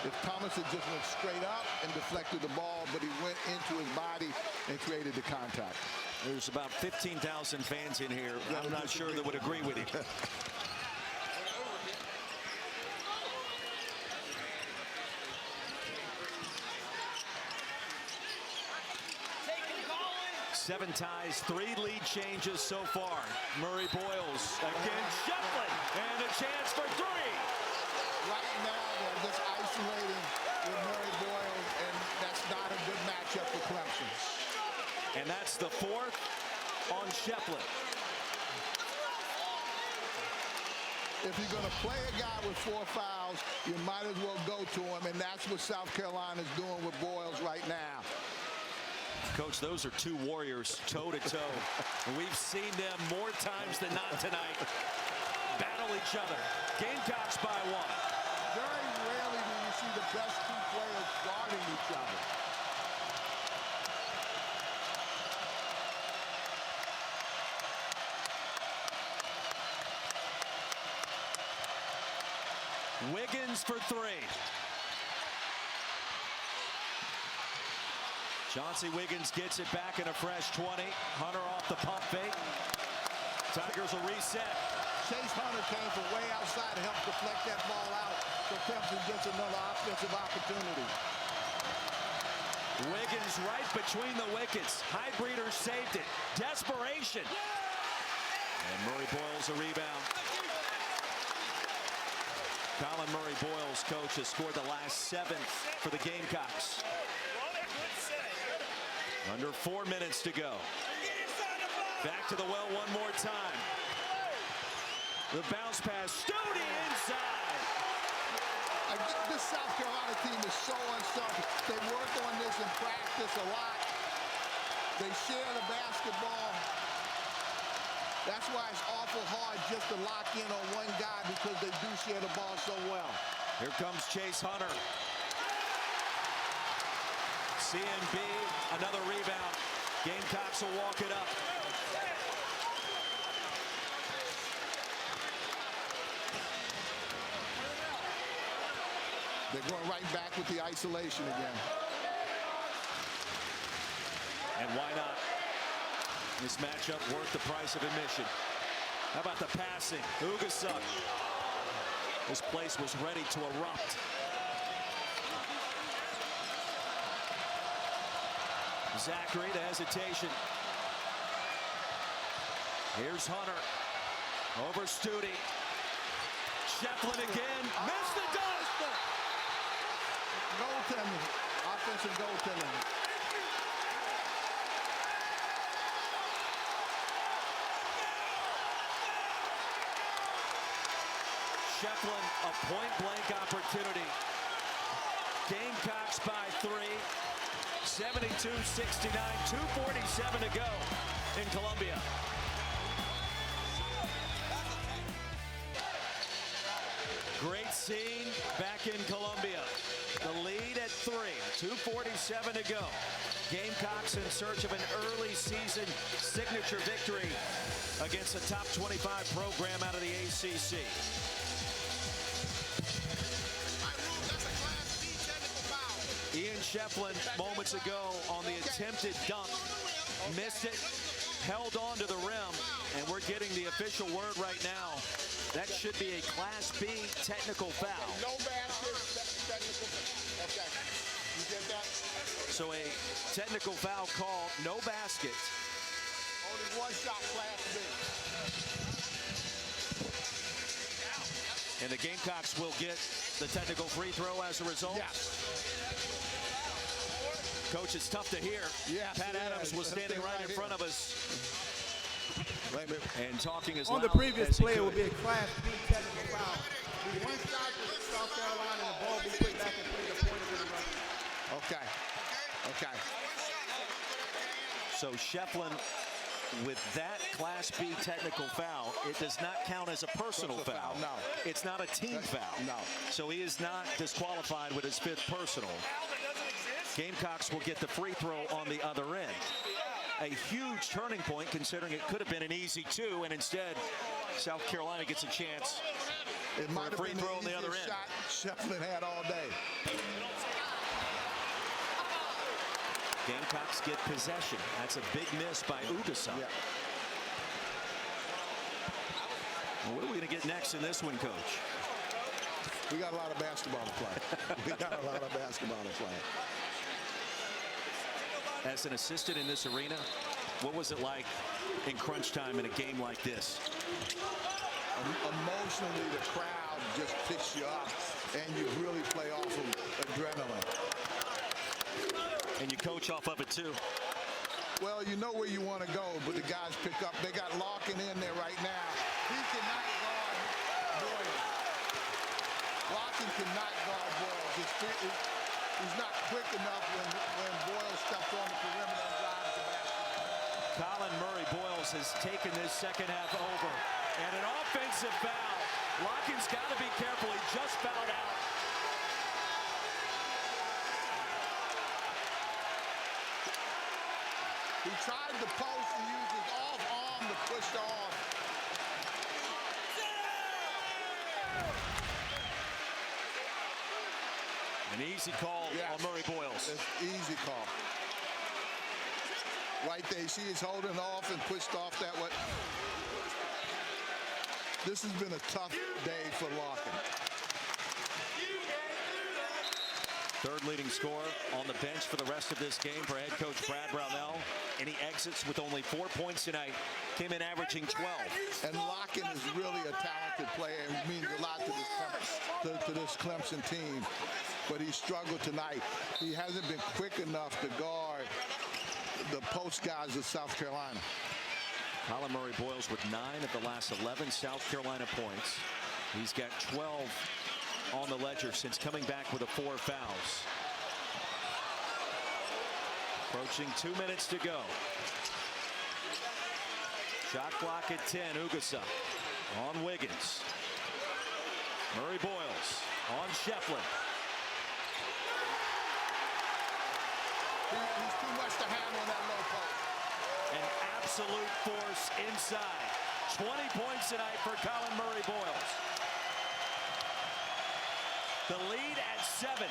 If Thomas had just went straight up and deflected the ball, but he went into his body and created the contact. There's about 15,000 fans in here. I'm not sure that would agree with him. Seven ties, 3 lead changes so far. Murray Boyles against Shefflin, and a chance for 3. Right now, they're just isolating with Murray Boyles, and that's not a good matchup for Clemson. And that's the 4th on Shefflin. If you're going to play a guy with 4 fouls, you might as well go to him, and that's what South Carolina's doing with Boyles right now. Coach, those are 2 warriors toe-to-toe. We've seen them more times than not tonight battle each other. Gamecocks by 1. Very rarely do you see the best 2 players guarding each other. Wiggins for 3. Chauncey Wiggins gets it back in a fresh 20. Hunter off the pump fake. Tigers will reset. Chase Hunter came from way outside to help deflect that ball out, so Clemson gets another offensive opportunity. Wiggins right between the wickets. Highbreeder saved it. Desperation. And Murray Boyles a rebound. Colin Murray Boyles, coach, has scored the last 7 for the Gamecocks. Under 4 minutes to go. Back to the well one more time. The bounce pass, Studi inside. This South Carolina team is so unselfish. They work on this in practice a lot. They share the basketball. That's why it's awful hard just to lock in on one guy, because they do share the ball so well. Here comes Chase Hunter. CNB, another rebound. Gamecocks will walk it up. They're going right back with the isolation again. And why not? This matchup worth the price of admission. How about the passing? Ugasuk. This place was ready to erupt. Zachary, the hesitation. Here's Hunter. Over Studi. Shefflin again. Missed the dunk. Goaltending. Offensive goaltending. Shefflin, a point-blank opportunity. Gamecocks by 3. 72-69, 2:47 to go in Columbia. Great scene back in Columbia. The lead at 3, 2:47 to go. Gamecocks in search of an early season signature victory against a top 25 program out of the ACC. Ian Shefflin moments ago on the attempted dunk, missed it, held on to the rim, and we're getting the official word right now. That should be a Class B technical foul. No basket, technical. Okay, you get that? So a technical foul call, no basket. Only one shot, Class B. And the Gamecocks will get the technical free throw as a result. Yes. Coach, it's tough to hear. Yes, Pat Adams was standing right in front of us and talking as on loud the previous as he play, it could. would be a Class B technical foul. The one shot for South Carolina, and the ball be put back and play the point of interruption. Okay. Okay. So Shefflin, with that Class B technical foul, it does not count as a personal foul. No. It's not a team foul. No. So he is not disqualified with his 5th personal. Gamecocks will get the free throw on the other end. A huge turning point, considering it could have been an easy 2, and instead South Carolina gets a chance It might for a have free been throw the on the other easiest end. shot Shefflin had all day. Gamecocks get possession. That's a big miss by Ugasuk. Yeah. Well, what are we going to get next in this one, Coach? We got a lot of basketball to play. We got a lot of basketball to play. As an assistant in this arena, what was it like in crunch time in a game like this? Emotionally, the crowd just picks you up, and you really play off of adrenaline. And you coach off of it, too. Well, you know where you want to go, but the guys pick up. They got Larkin in there right now. He cannot guard Boyles. Larkin cannot guard Boyles. He's not quick enough when Boyles steps on the perimeter and drives the basket. Colin Murray-Boyles has taken this second half over. And an offensive foul. Larkin's got to be careful. He just fouled out. He tried the post and used his off arm to push off. An easy call on Murray-Boyles. It's easy call. Right there, you see he's holding off and pushed off that way. This has been a tough day for Larkin. Third leading scorer on the bench for the rest of this game for head coach Brad Brownell. And he exits with only 4 points tonight. Came in averaging 12. And Larkin is really a talented player and means a lot to this Clemson team. But he struggled tonight. He hasn't been quick enough to guard the post guys of South Carolina. Colin Murray-Boyles with 9 of the last 11 South Carolina points. He's got 12 on the ledger since coming back with 4 fouls. Approaching 2 minutes to go. Shot clock at 10. Ugasa on Wiggins. Murray Boyles on Shefflin. He's too much to handle on that low post. An absolute force inside. 20 points tonight for Colin Murray Boyles. The lead at 7.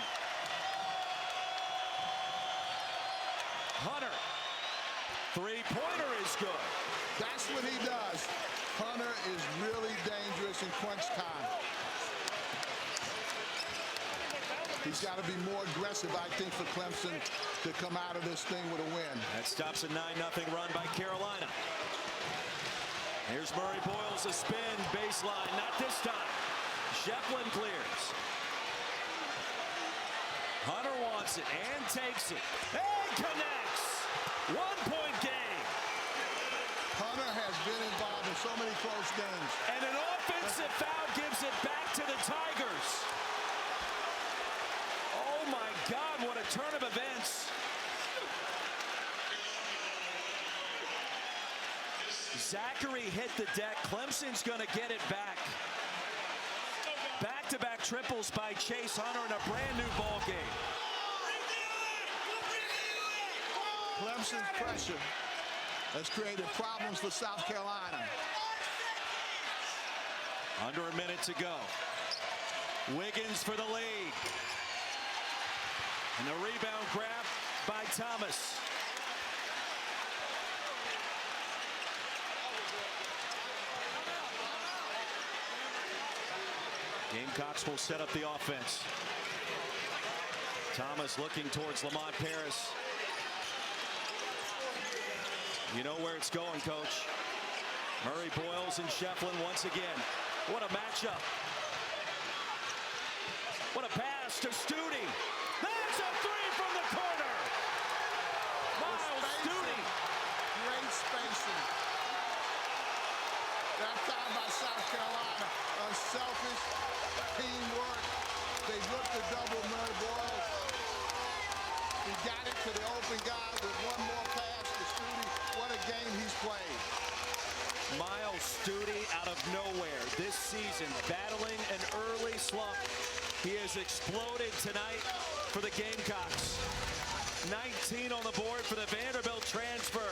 Hunter. Three-pointer is good. That's what he does. Hunter is really dangerous in crunch time. He's got to be more aggressive, I think, for Clemson to come out of this thing with a win. That stops a 9-0 run by Carolina. Here's Murray Boyles, a spin, baseline, not this time. Shefflin clears. Hunter wants it and takes it. And connects. 1-point game. Hunter has been involved in so many close games. And an offensive foul gives it back to the Tigers. Oh my God, what a turn of events. Zachary hit the deck. Clemson's going to get it back. Back-to-back triples by Chase Hunter in a brand new ball game. Clemson's pressure has created problems for South Carolina. Under a minute to go. Wiggins for the lead. And the rebound grab by Thomas. Gamecocks will set up the offense. Thomas looking towards Lamont Paris. You know where it's going, Coach. Murray Boyles and Shefflin once again. What a matchup. What a pass to Studi. That's a three from the corner. Miles Studi. Great spacing. That time by South Carolina. Unselfish teamwork. They looked to double Murray Boyles. He got it to the open guy with one more pass to Studi. What a game he's played. Miles Studi out of nowhere this season, battling an early slump. He has exploded tonight for the Gamecocks. 19 on the board for the Vanderbilt transfer.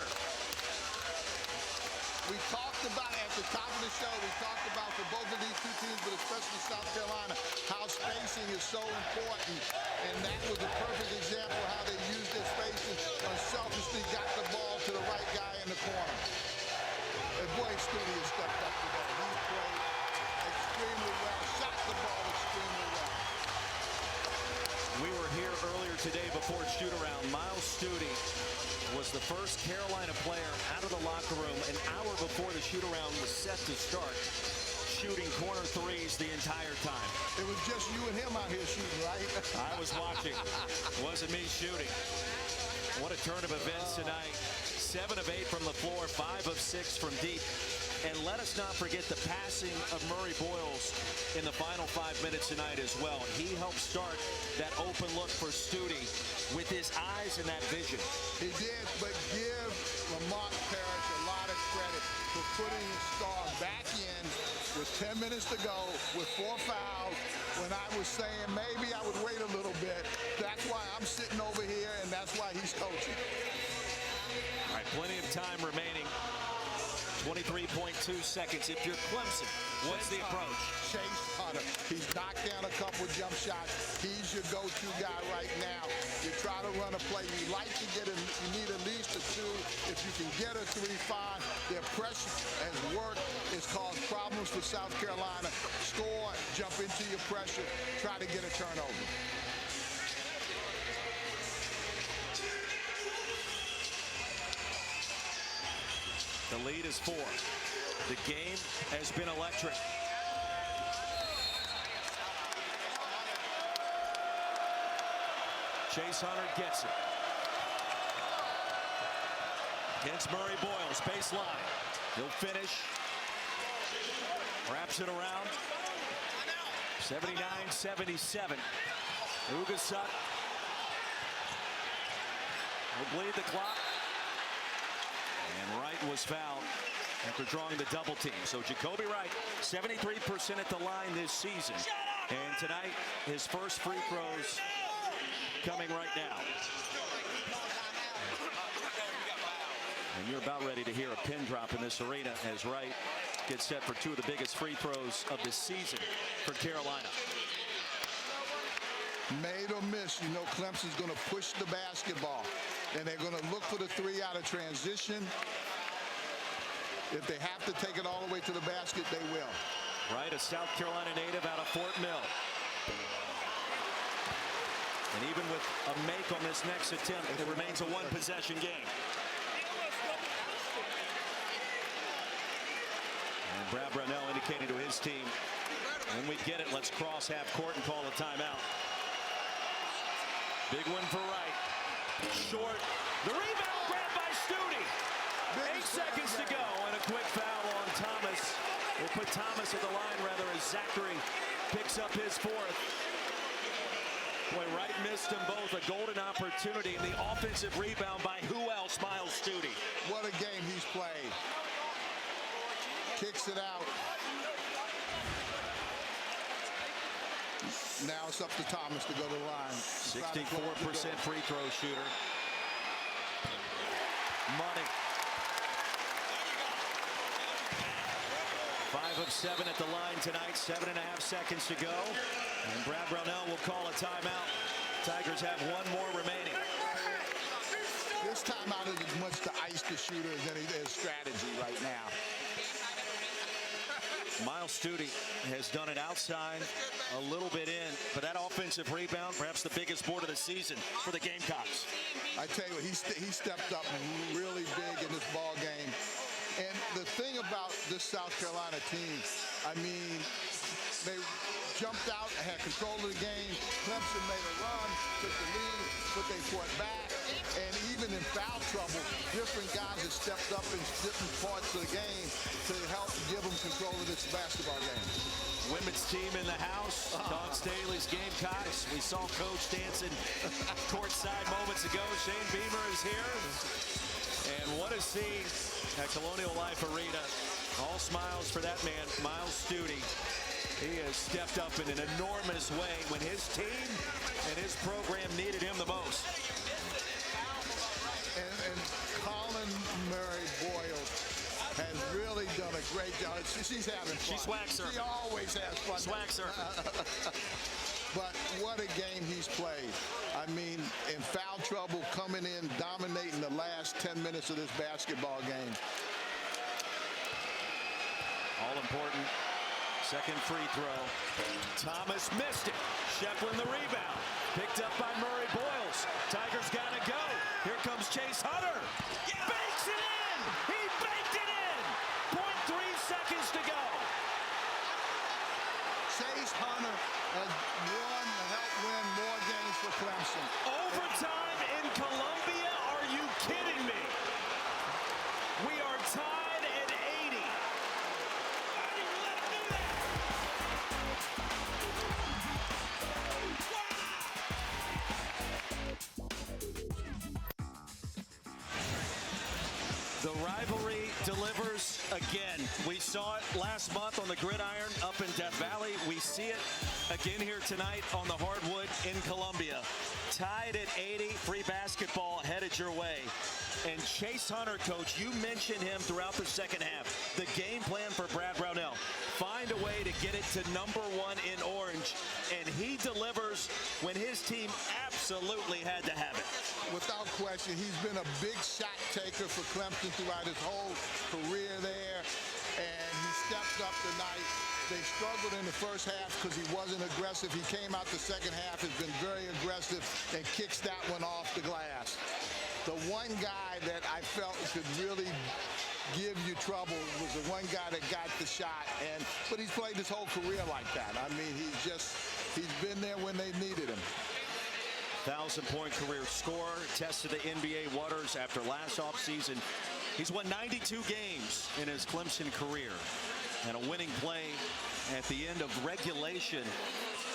We talked about at the top of the show, we talked about for both of these two teams, but especially South Carolina, how spacing is so important. And that was a perfect example of how they used their spacing. Unselfishly got the ball to the right guy in the corner. And boy, Studi has stepped up today. He played extremely well, shot the ball extremely well. We were here earlier today before shoot-around. Miles Studi was the first Carolina player out of the locker room an hour before the shoot-around was set to start, shooting corner threes the entire time. It was just you and him out here shooting, right? I was watching. Wasn't me shooting. What a turn of events tonight. 7 of 8 from the floor, 5 of 6 from deep. And let us not forget the passing of Murray Boyles in the final 5 minutes tonight as well. He helped start that open look for Studi with his eyes and that vision. He did, but give Lamont Paris a lot of credit for putting his star back in with 10 minutes to go with 4 fouls when I was saying maybe I would wait a little bit. That's why I'm sitting over here, and that's why he's coaching. All right, plenty of time remaining. 23.2 seconds. If you're Clemson, what's the approach? Chase Hunter. He's knocked down a couple jump shots. He's your go-to guy right now. You try to run a play. You like to get you need at least a 2. If you can get a 3, fine. Their pressure has worked. It's caused problems for South Carolina. Score, jump into your pressure, try to get a turnover. The lead is 4. The game has been electric. Chase Hunter gets it. Against Murray Boyles, baseline. He'll finish. Wraps it around. 79-77. Ugasuk will bleed the clock. And Wright was fouled after drawing the double team. So Jacoby Wright, 73% at the line this season. And tonight, his first free throws coming right now. And you're about ready to hear a pin drop in this arena as Wright gets set for two of the biggest free throws of the season for Carolina. Made or miss, you know Clemson's going to push the basketball. And they're going to look for the three out of transition. If they have to take it all the way to the basket, they will. Wright, a South Carolina native out of Fort Mill. And even with a make on this next attempt, it remains a one-possession game. And Brad Brownell indicating to his team, when we get it, let's cross half court and call a timeout. Big one for Wright. Short. The rebound grabbed by Studi. 8 seconds to go, and a quick foul on Thomas. We'll put Thomas at the line, rather, as Zachary picks up his fourth. Boy, Wright missed them both. A golden opportunity, and the offensive rebound by who else? Miles Studi. What a game he's played. Kicks it out. Now it's up to Thomas to go to the line. 64% free throw shooter. Money. 5 of 7 at the line tonight. 7.5 seconds to go. And Brad Brownell will call a timeout. Tigers have one more remaining. This timeout is as much to ice the shooter as any strategy right now. Miles Studi has done it outside, a little bit in, but that offensive rebound, perhaps the biggest board of the season for the Gamecocks. I tell you what, he stepped up really big in this ball game. And the thing about this South Carolina team, I mean, they jumped out, had control of the game. Clemson made a run, took the lead, but they fought back. And even in foul trouble, different guys have stepped up in different parts of the game to help give them control of this basketball game. Women's team in the house, Dawn Staley's Gamecocks. We saw Coach dancing courtside moments ago. Shane Beamer is here. And what a scene at Colonial Life Arena. All smiles for that man, Miles Studi. He has stepped up in an enormous way when his team and his program needed him the most. And Colin Murray Boyle has really done a great job. She's having fun. She swags her. She always has fun. Swags her. But what a game he's played. I mean, in foul trouble, coming in, dominating the last 10 minutes of this basketball game. All important. Second free throw. Thomas missed it. Shefflin the rebound. Picked up by Murray Boyles. Tigers got to go. Here comes Chase Hunter. Bakes it in. He baked it in. 0.3 seconds to go. Chase Hunter has won to help win more games for Clemson. Overtime in Columbia? Are you kidding me? We are tied at 80. The rivalry delivers again. We saw it last month on the gridiron up in Death Valley. We see it again here tonight on the hardwood in Columbia. Tied at 80, free basketball headed your way. And Chase Hunter, Coach, you mentioned him throughout the second half. The game plan for Brad Brownell. Find a way to get it to #1 in orange, and he delivers when his team absolutely had to have it. Without question, he's been a big shot taker for Clemson throughout his whole career there, and he stepped up tonight. They struggled in the first half because he wasn't aggressive. He came out the second half, has been very aggressive, and kicks that one off the glass. The one guy that I felt could really give you trouble was the one guy that got the shot, but he's played his whole career like that. I mean, he's been there when they needed him. 1,000-point career scorer, tested the NBA waters after last offseason. He's won 92 games in his Clemson career. And a winning play at the end of regulation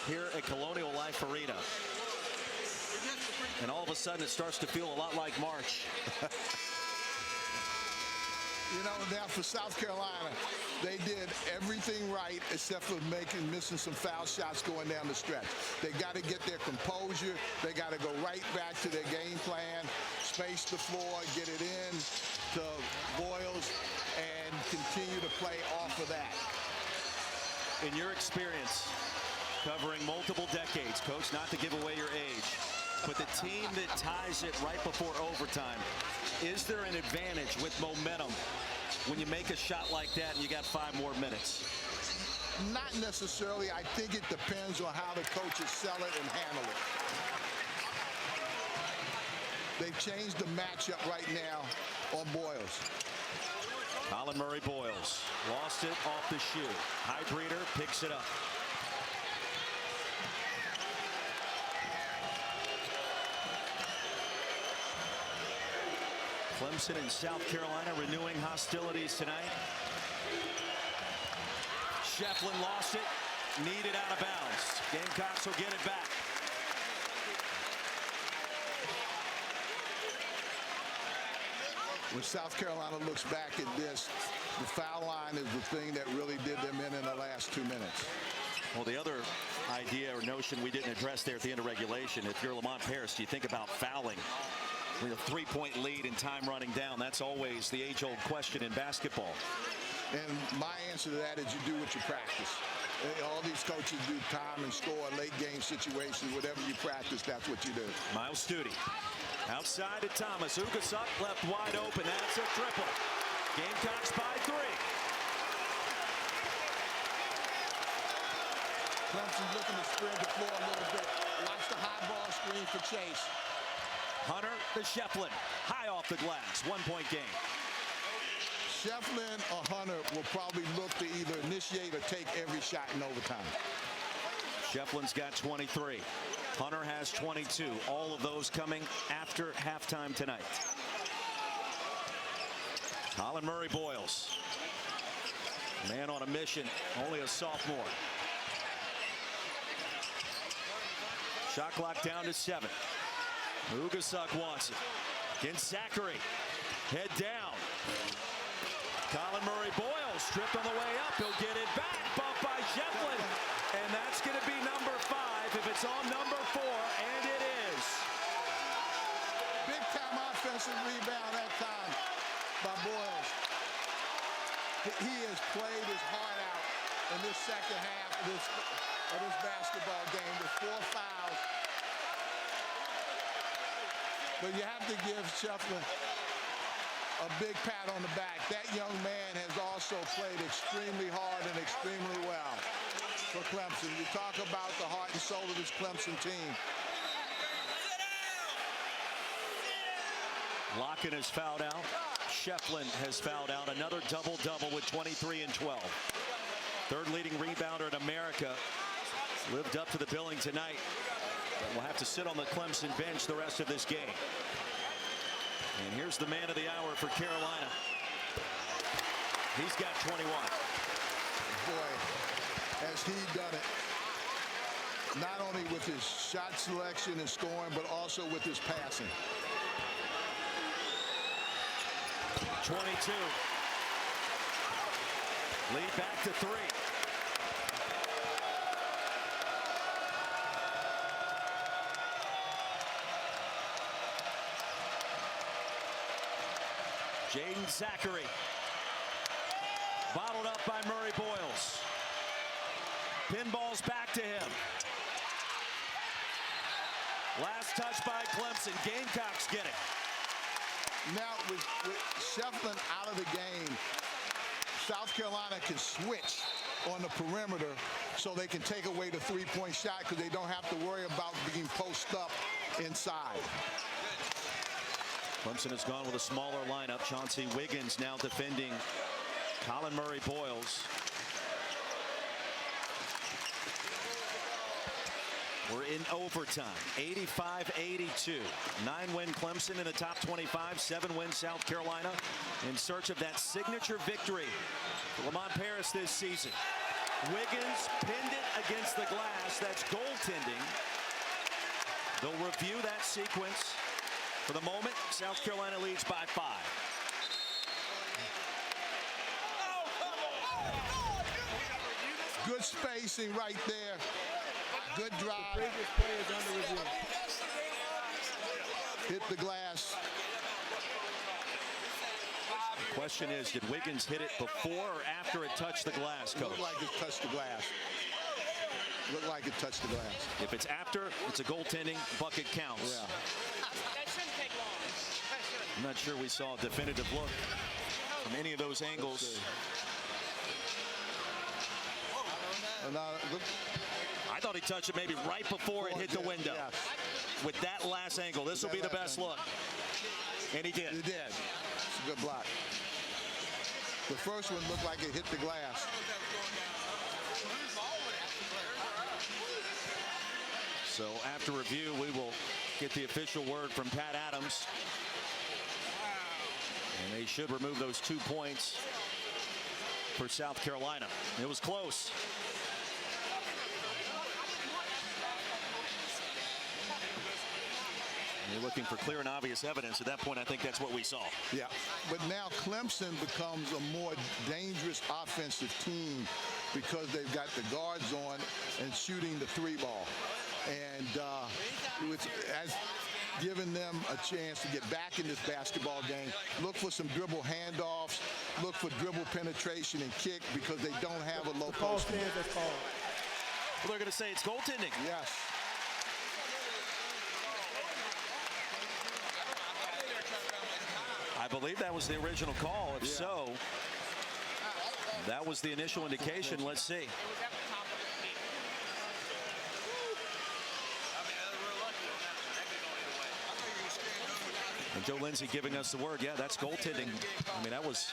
here at Colonial Life Arena. And all of a sudden it starts to feel a lot like March. You know, now for South Carolina, they did everything right except for missing some foul shots going down the stretch. They got to get their composure. They got to go right back to their game plan, space the floor, get it in to Boyles, and continue to play off of that. In your experience, covering multiple decades, Coach, not to give away your age, but the team that ties it right before overtime, is there an advantage with momentum when you make a shot like that and you got 5 more minutes? Not necessarily. I think it depends on how the coaches sell it and handle it. They've changed the matchup right now on Boyles. Colin Murray Boyles lost it off the shoe. Highbreeder picks it up. Clemson and South Carolina renewing hostilities tonight. Shefflin lost it, needed out of bounds. Gamecocks will get it back. When South Carolina looks back at this, the foul line is the thing that really did them in the last 2 minutes. Well, the other idea or notion we didn't address there at the end of regulation, if you're Lamont Paris, do you think about fouling? With a 3-point lead and time running down, that's always the age-old question in basketball. And my answer to that is you do what you practice. All these coaches do time and score, late game situations, whatever you practice, that's what you do. Miles Studi outside to Thomas. Ugasuk left wide open. That's a triple. Gamecocks by 3. Clemson's looking to spread the floor a little bit. Watch the high ball screen for Chase. Hunter to Shefflin. High off the glass. 1-point game. Shefflin or Hunter will probably look to either initiate or take every shot in overtime. Shefflin's got 23. Hunter has 22. All of those coming after halftime tonight. Colin Murray Boyles. Man on a mission. Only a sophomore. Shot clock down to 7. Ugasuk wants it. Against Zachary. Head down. Colin Murray Boyles stripped on the way up. He'll get it back. Bumped by Shefflin. And that's going to be number 5 if it's on number 4. And it is. Big time offensive rebound that time by Boyles. He has played his heart out in this second half of this basketball game with 4 fouls. But you have to give Shefflin a big pat on the back. That young man has also played extremely hard and extremely well for Clemson. You talk about the heart and soul of this Clemson team. Locken has fouled out. Shefflin has fouled out. Another double-double with 23 and 12. Third leading rebounder in America. Lived up to the billing tonight. But will have to sit on the Clemson bench the rest of this game. And here's the man of the hour for Carolina. He's got 21. Boy, has he done it. Not only with his shot selection and scoring, but also with his passing. 22. Lead back to 3. Jaden Zachary. Bottled up by Murray Boyles. Pinballs back to him. Last touch by Clemson. Gamecocks get it. Now with Shefflin out of the game, South Carolina can switch on the perimeter so they can take away the 3-point shot because they don't have to worry about being post up inside. Clemson has gone with a smaller lineup. Chauncey Wiggins now defending Colin Murray Boyles. We're in overtime, 85-82. 9-win Clemson in the top 25, 7-win South Carolina in search of that signature victory for Lamont Paris this season. Wiggins pinned it against the glass. That's goaltending. They'll review that sequence. For the moment, South Carolina leads by 5. Good spacing right there. Good drive. The previous play is under review. Hit the glass. The question is, did Wiggins hit it before or after it touched the glass, Coach? Looked like it touched the glass. Looked like it touched the glass. If it's after, it's a goaltending. Bucket counts. Yeah. I'm not sure we saw a definitive look from any of those angles. I thought he touched it maybe right before it hit the window. Yes. With that last angle, this will be the best look. And he did. He did. It's a good block. The first one looked like it hit the glass. So after review, we will get the official word from Pat Adams. And they should remove those 2 points for South Carolina. It was close. You're looking for clear and obvious evidence. At that point, I think that's what we saw. Yeah, but now Clemson becomes a more dangerous offensive team because they've got the guards on and shooting the 3-ball. And which has given them a chance to get back in this basketball game. Look for some dribble handoffs. Look for dribble penetration and kick because they don't have a low post. Well, they're going to say it's goaltending. Yes. I believe that was the original call. If so, that was the initial indication. Let's see. And Joe Lindsay giving us the word. Yeah, that's goaltending. I mean, that was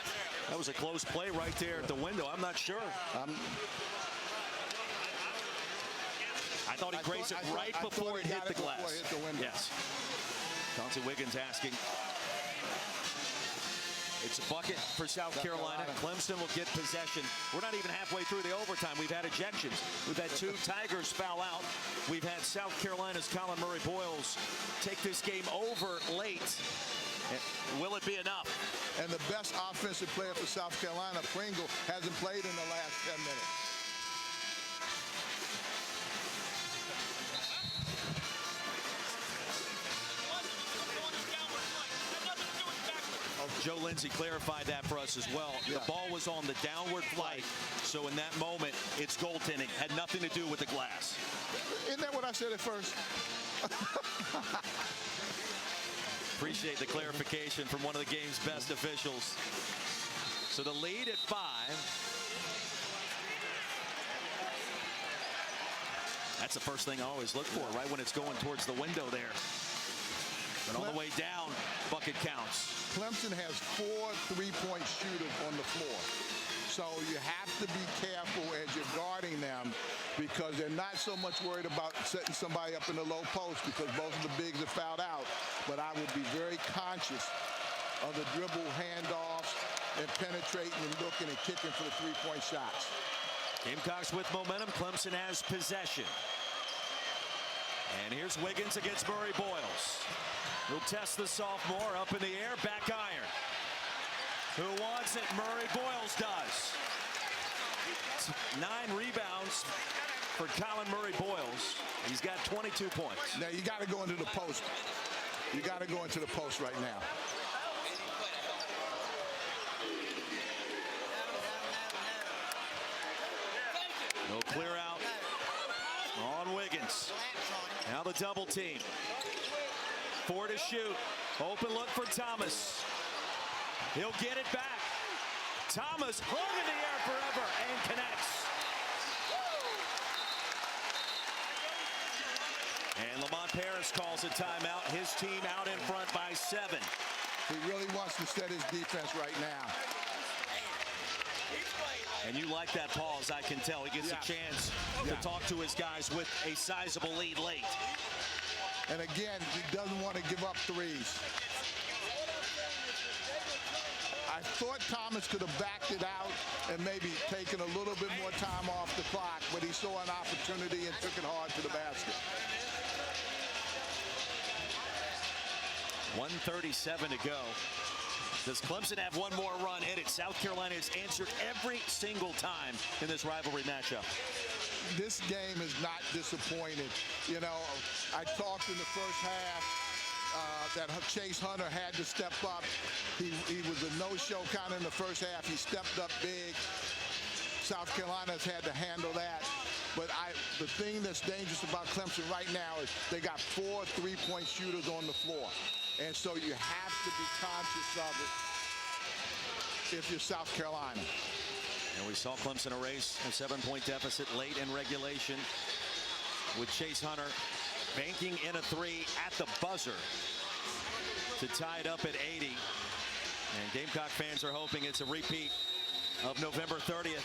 a close play right there at the window. I'm not sure. I thought he grazed it right before it hit the glass. Yes. Chauncey Wiggins asking. It's a bucket for South Carolina. Clemson will get possession. We're not even halfway through the overtime. We've had ejections. We've had 2 Tigers foul out. We've had South Carolina's Colin Murray-Boyles take this game over late. Will it be enough? And the best offensive player for South Carolina, Pringle, hasn't played in the last 10 minutes. Joe Lindsay clarified that for us as well. Yeah. The ball was on the downward flight, so in that moment, it's goaltending. Had nothing to do with the glass. Isn't that what I said at first? Appreciate the clarification from one of the game's best officials. So the lead at 5. That's the first thing I always look for, right when it's going towards the window there. But on the way down, bucket counts. Clemson has 4 3-point shooters on the floor. So you have to be careful as you're guarding them because they're not so much worried about setting somebody up in the low post because both of the bigs are fouled out. But I would be very conscious of the dribble handoffs and penetrating and looking and kicking for the 3-point shots. Gamecocks with momentum. Clemson has possession. And here's Wiggins against Murray-Boyles. He'll test the sophomore up in the air, back iron. Who wants it? Murray-Boyles does. 9 rebounds for Colin Murray-Boyles. He's got 22 points. Now you got to go into the post. You got to go into the post right now. No clear out on Wiggins. Now the double team. 4 to shoot. Open look for Thomas. He'll get it back. Thomas hung in the air forever and connects. And Lamont Paris calls a timeout. His team out in front by 7. He really wants to set his defense right now. And you like that pause, I can tell. He gets a chance to talk to his guys with a sizable lead late. And again, he doesn't want to give up threes. I thought Thomas could have backed it out and maybe taken a little bit more time off the clock, but he saw an opportunity and took it hard to the basket. 1:37 to go. Does Clemson have one more run in it? South Carolina has answered every single time in this rivalry matchup. This game is not disappointed. You know, I talked in the first half that Chase Hunter had to step up. He was a no-show kind of in the first half. He stepped up big. South Carolina's had to handle that. But the thing that's dangerous about Clemson right now is they got 4 3-point shooters on the floor. And so you have to be conscious of it if you're South Carolina. And we saw Clemson erase a 7-point deficit late in regulation with Chase Hunter banking in a 3 at the buzzer to tie it up at 80. And Gamecock fans are hoping it's a repeat of November 30th.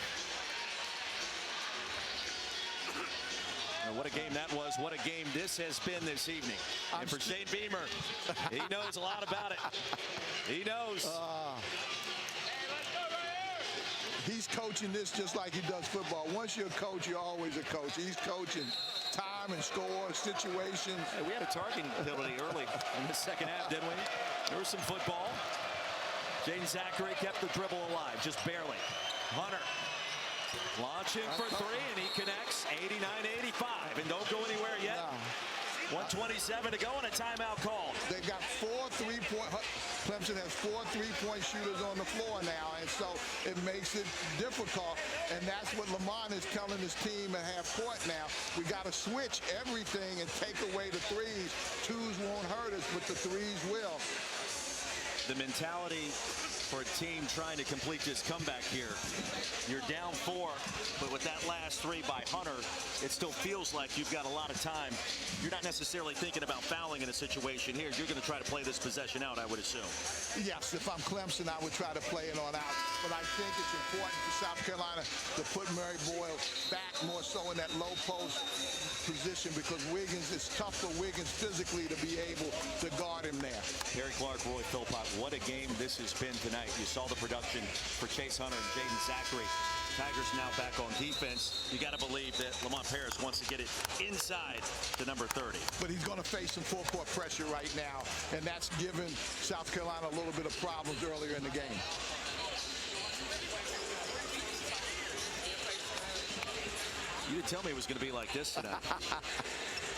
And what a game that was. What a game this has been this evening. And for Shane Beamer, he knows a lot about it. He knows. He's coaching this just like he does football. Once you're a coach, you're always a coach. He's coaching time and score, situations. Hey, we had a targeting penalty early in the second half, didn't we? There was some football. Jaden Zachary kept the dribble alive, just barely. Hunter launching for 3, and he connects 89-85. And don't go anywhere yet. 1:27 to go and a timeout called. They've got 4 3-point. Clemson has 4 3-point shooters on the floor now, and so it makes it difficult. And that's what Lamont is telling his team at half court now. We got to switch everything and take away the threes. 2s won't hurt us, but the 3s will. The mentality for a team trying to complete this comeback here. You're down 4, but with that last 3 by Hunter, it still feels like you've got a lot of time. You're not necessarily thinking about fouling in a situation here. You're going to try to play this possession out, I would assume. Yes, if I'm Clemson, I would try to play it on out. But I think it's important for South Carolina to put Murray Boyle back more so in that low post position because Wiggins, it's tough for Wiggins physically to be able to guard him there. Harry Clark, Roy Philpott, what a game this has been tonight. You saw the production for Chase Hunter and Jaden Zachary. Tigers now back on defense. You got to believe that Lamont Paris wants to get it inside to number 30. But he's going to face some full-court pressure right now, and that's given South Carolina a little bit of problems earlier in the game. You didn't tell me it was going to be like this tonight.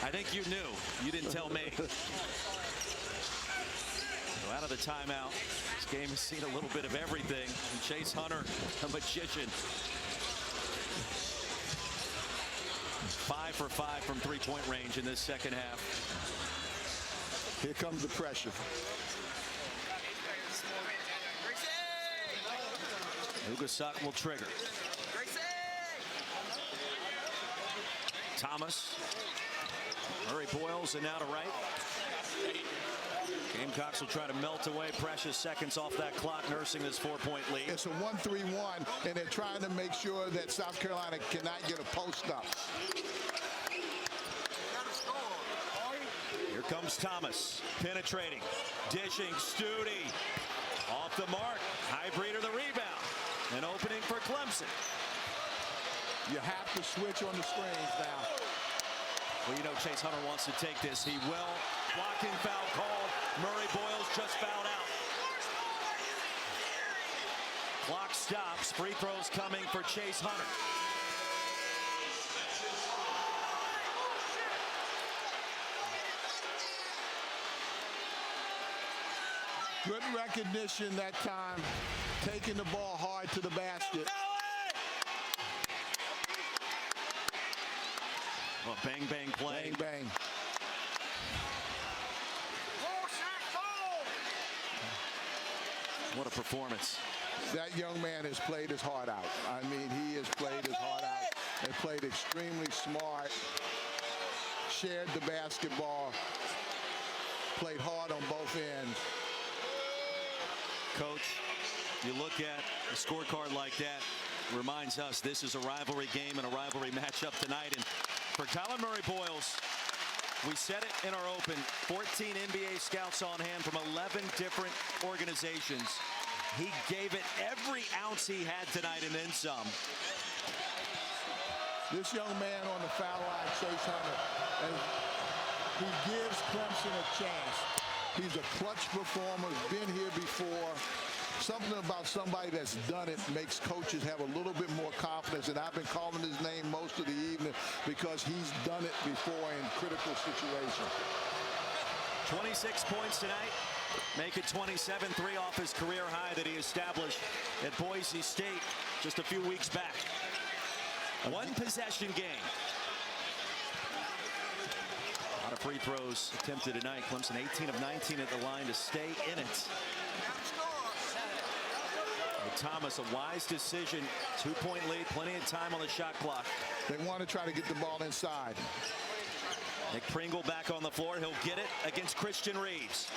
I think you knew. You didn't tell me. So out of the timeout, this game has seen a little bit of everything. And Chase Hunter, a magician. 5 for 5 from 3-point range in this second half. Here comes the pressure. Ugasuk will trigger. Thomas. Murray Boyles and now to right. Gamecocks will try to melt away precious seconds off that clock, nursing this 4-point lead. It's a 1-3-1, and they're trying to make sure that South Carolina cannot get a post up. Here comes Thomas, penetrating, dishing, Studi. Off the mark, Highbreeder the rebound. An opening for Clemson. You have to switch on the screens now. Well, you know Chase Hunter wants to take this. He will. Blocking foul called. Murray Boyles just fouled out. Clock stops. Free throws coming for Chase Hunter. Good recognition that time. Taking the ball hard to the basket. Well, bang, bang play. Bang, bang. What a performance. That young man has played his heart out. I mean, he has played his heart out and played extremely smart, shared the basketball, played hard on both ends. Coach, You look at a scorecard like that, reminds us this is a rivalry game and a rivalry matchup tonight. And for Colin Murray-Boyles, we said it in our open, 14 NBA scouts on hand from 11 different organizations. He gave it every ounce he had tonight and then some. This young man on the foul line, Chase Hunter, and he gives Clemson a chance. He's a clutch performer, been here before. Something about somebody that's done it makes coaches have a little bit more confidence, and I've been calling his name most of the evening because he's done it before in critical situations. 26 points tonight, make it 27, 3 off his career high that he established at Boise State just a few weeks back. One possession game. A lot of free throws attempted tonight. Clemson 18 of 19 at the line to stay in it. And Thomas, a wise decision. 2-point lead, plenty of time on the shot clock. They want to try to get the ball inside. Nick Pringle back on the floor. He'll get it against Christian Reeves.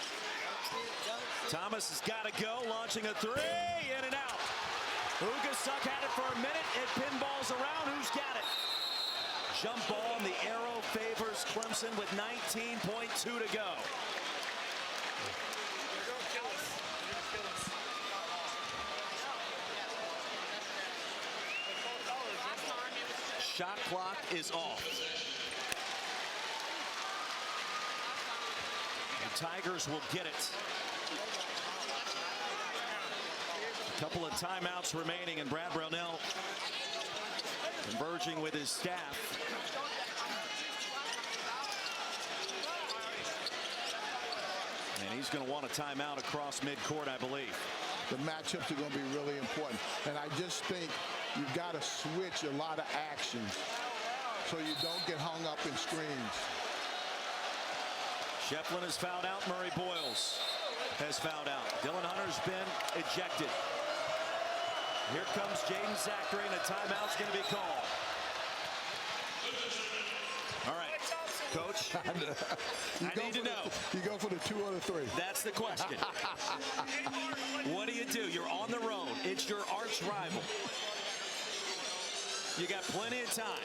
Thomas has got to go, launching a three, in and out. Ugasuk had it for a minute. It pinballs around. Who's got it? Jump ball, and the arrow favors Clemson with 19.2 to go. Shot clock is off. The Tigers will get it. A couple of timeouts remaining, and Brad Brownell converging with his staff. And he's going to want a timeout across midcourt, I believe. The matchups are going to be really important, and I just think you've got to switch a lot of actions so you don't get hung up in screens. Shefflin has fouled out. Murray-Boyles has fouled out. Dylan Hunter's been ejected. Here comes Jaden Zachary, and a timeout's going to be called. All right, Coach, I need to know. You go for the 2 or the 3. That's the question. What do? You're on the road. It's your arch rival. You got plenty of time.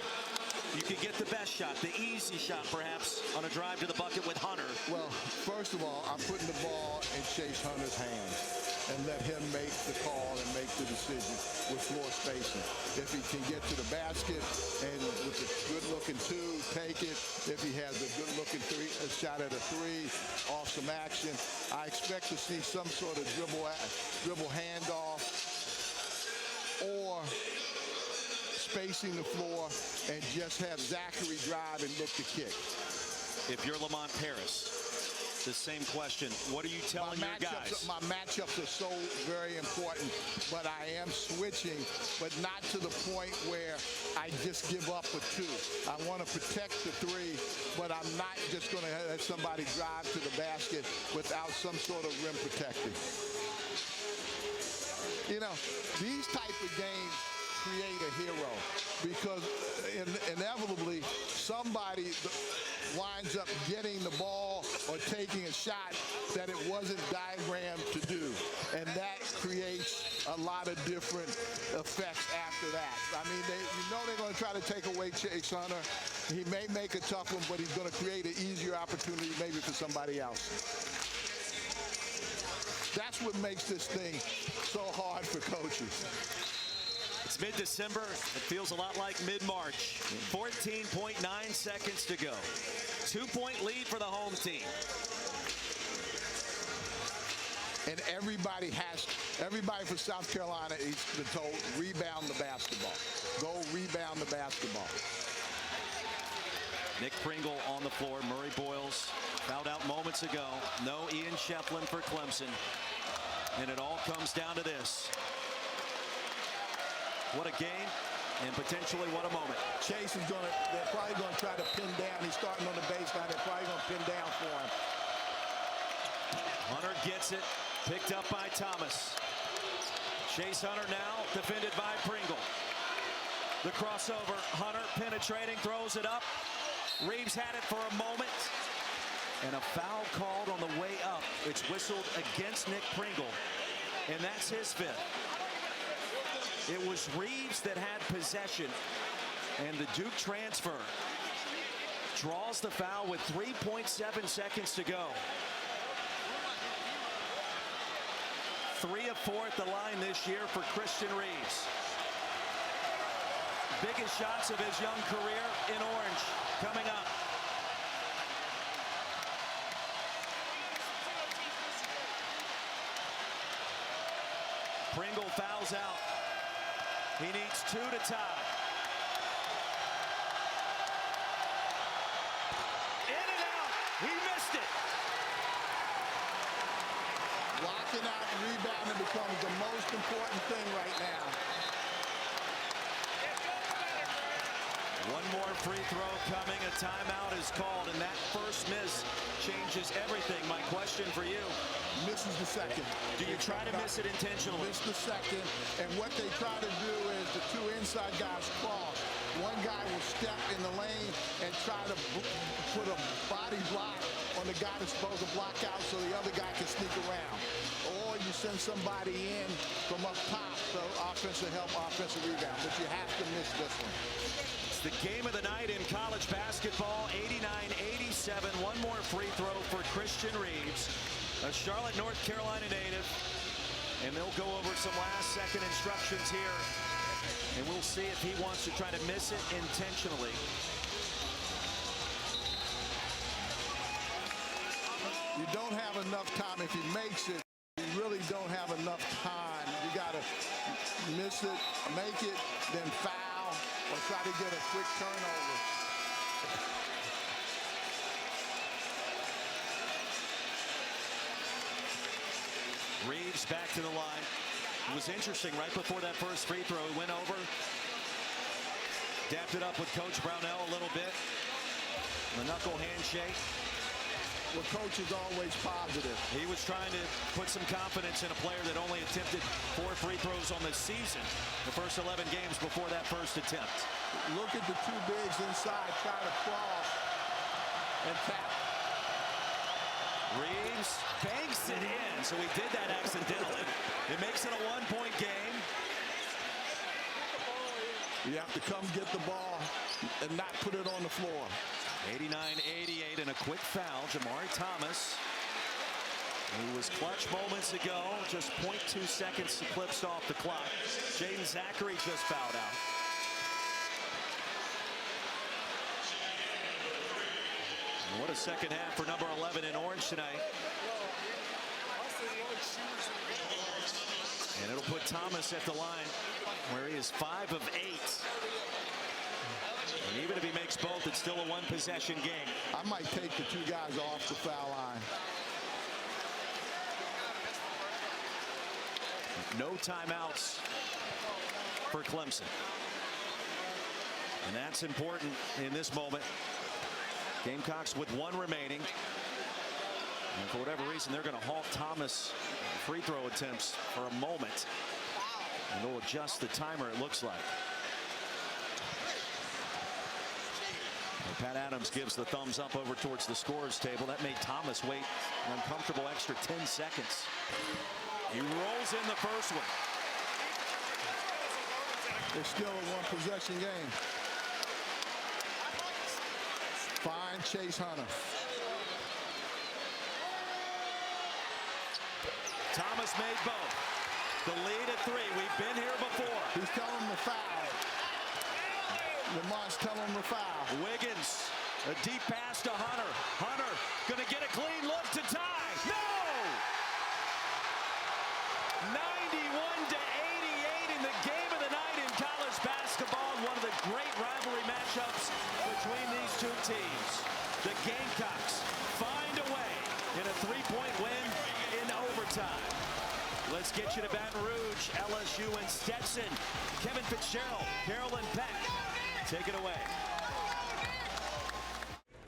You could get the best shot, the easy shot, perhaps, on a drive to the bucket with Hunter. Well, first of all, I'm putting the ball in Chase Hunter's hands and let him make the call and make the decision with floor spacing. If he can get to the basket and with a good-looking 2, take it. If he has a good-looking a shot at a 3, off some action, I expect to see some sort of dribble handoff or spacing the floor and just have Zachary drive and look to kick. If you're Lamont Paris, the same question. What are you telling your guys? My matchups are so very important, but I am switching, but not to the point where I just give up a 2. I want to protect the 3, but I'm not just going to let somebody drive to the basket without some sort of rim protecting. You know, these type of games create a hero because inevitably somebody winds up getting the ball or taking a shot that it wasn't diagrammed to do, and that creates a lot of different effects after that. I mean, they're going to try to take away Chase Hunter. He may make a tough one, but he's going to create an easier opportunity maybe for somebody else. That's what makes this thing so hard for coaches. It's mid-December. It feels a lot like mid-March. 14.9 seconds to go. 2-point lead for the home team. And everybody from South Carolina is told, rebound the basketball. Go rebound the basketball. Nick Pringle on the floor. Murray-Boyles fouled out moments ago. No Ian Shefflin for Clemson. And it all comes down to this. What a game, and potentially what a moment. Chase is they're probably going to try to pin down. He's starting on the baseline. They're probably going to pin down for him. Hunter gets it, picked up by Thomas. Chase Hunter now defended by Pringle. The crossover, Hunter penetrating, throws it up. Reeves had it for a moment. And a foul called on the way up. It's whistled against Nick Pringle. and that's his fifth. It was Reeves that had possession, and the Duke transfer draws the foul with 3.7 seconds to go. 3 of 4 at the line this year for Christian Reeves. Biggest shots of his young career in orange coming up. Pringle fouls out. He needs 2 to tie. In and out. He missed it. Blocking out and rebounding becomes the most important thing right now. One more free throw coming. A timeout is called, and that first miss changes everything. My question for you: Misses the second. do you try to miss it intentionally? Miss the second, and what they try to do is the 2 inside guys cross. One guy will step in the lane and try to put a body block on the guy that's supposed to block out so the other guy can sneak around. Or you send somebody in from up top, so offensive help, offensive rebound. But you have to miss this one. It's the game of the night in college basketball, 89-87. One more free throw for Christian Reeves, a Charlotte, North Carolina native. And they'll go over some last-second instructions here. And we'll see if he wants to try to miss it intentionally. You don't have enough time. If he makes it, you really don't have enough time. You got to miss it, make it, then foul, or try to get a quick turnover. Reeves back to the line. It was interesting right before that first free throw. He went over, dapped it up with Coach Brownell a little bit. The knuckle handshake. Well, coach is always positive. He was trying to put some confidence in a player that only attempted 4 free throws on the season, the first 11 games before that first attempt. Look at the 2 bigs inside, try to cross and tap. Reeves banks it in, so he did that accidentally. It makes it a 1-point game. You have to come get the ball and not put it on the floor. 89-88 and a quick foul. Jamari Thomas, who was clutch moments ago, just 0.2 seconds eclipsed off the clock. Jaden Zachary just fouled out. And what a second half for number 11 in orange tonight. And it'll put Thomas at the line where he is 5 of 8. And even if he makes both, it's still a 1-possession game. I might take the 2 guys off the foul line. No timeouts for Clemson. And that's important in this moment. Gamecocks with 1 remaining. And for whatever reason, they're going to halt Thomas' free throw attempts for a moment. And they'll adjust the timer, it looks like. Pat Adams gives the thumbs up over towards the scorer's table. That made Thomas wait an uncomfortable extra 10 seconds. He rolls in the first one. It's still a 1-possession game. Fine Chase Hunter. Thomas made both. The lead at 3. We've been here before. He's telling him to foul. Lamont's telling him to foul. Wiggins, a deep pass to Hunter. Hunter gonna get a clean look to tie. No! 91-88 in the game of the night in college basketball. One of the great rivalry matchups between these 2 teams. The Gamecocks find a way in a 3-point win in overtime. Let's get you to Baton Rouge, LSU and Stetson. Kevin Fitzgerald, Carolyn Peck. Take it away.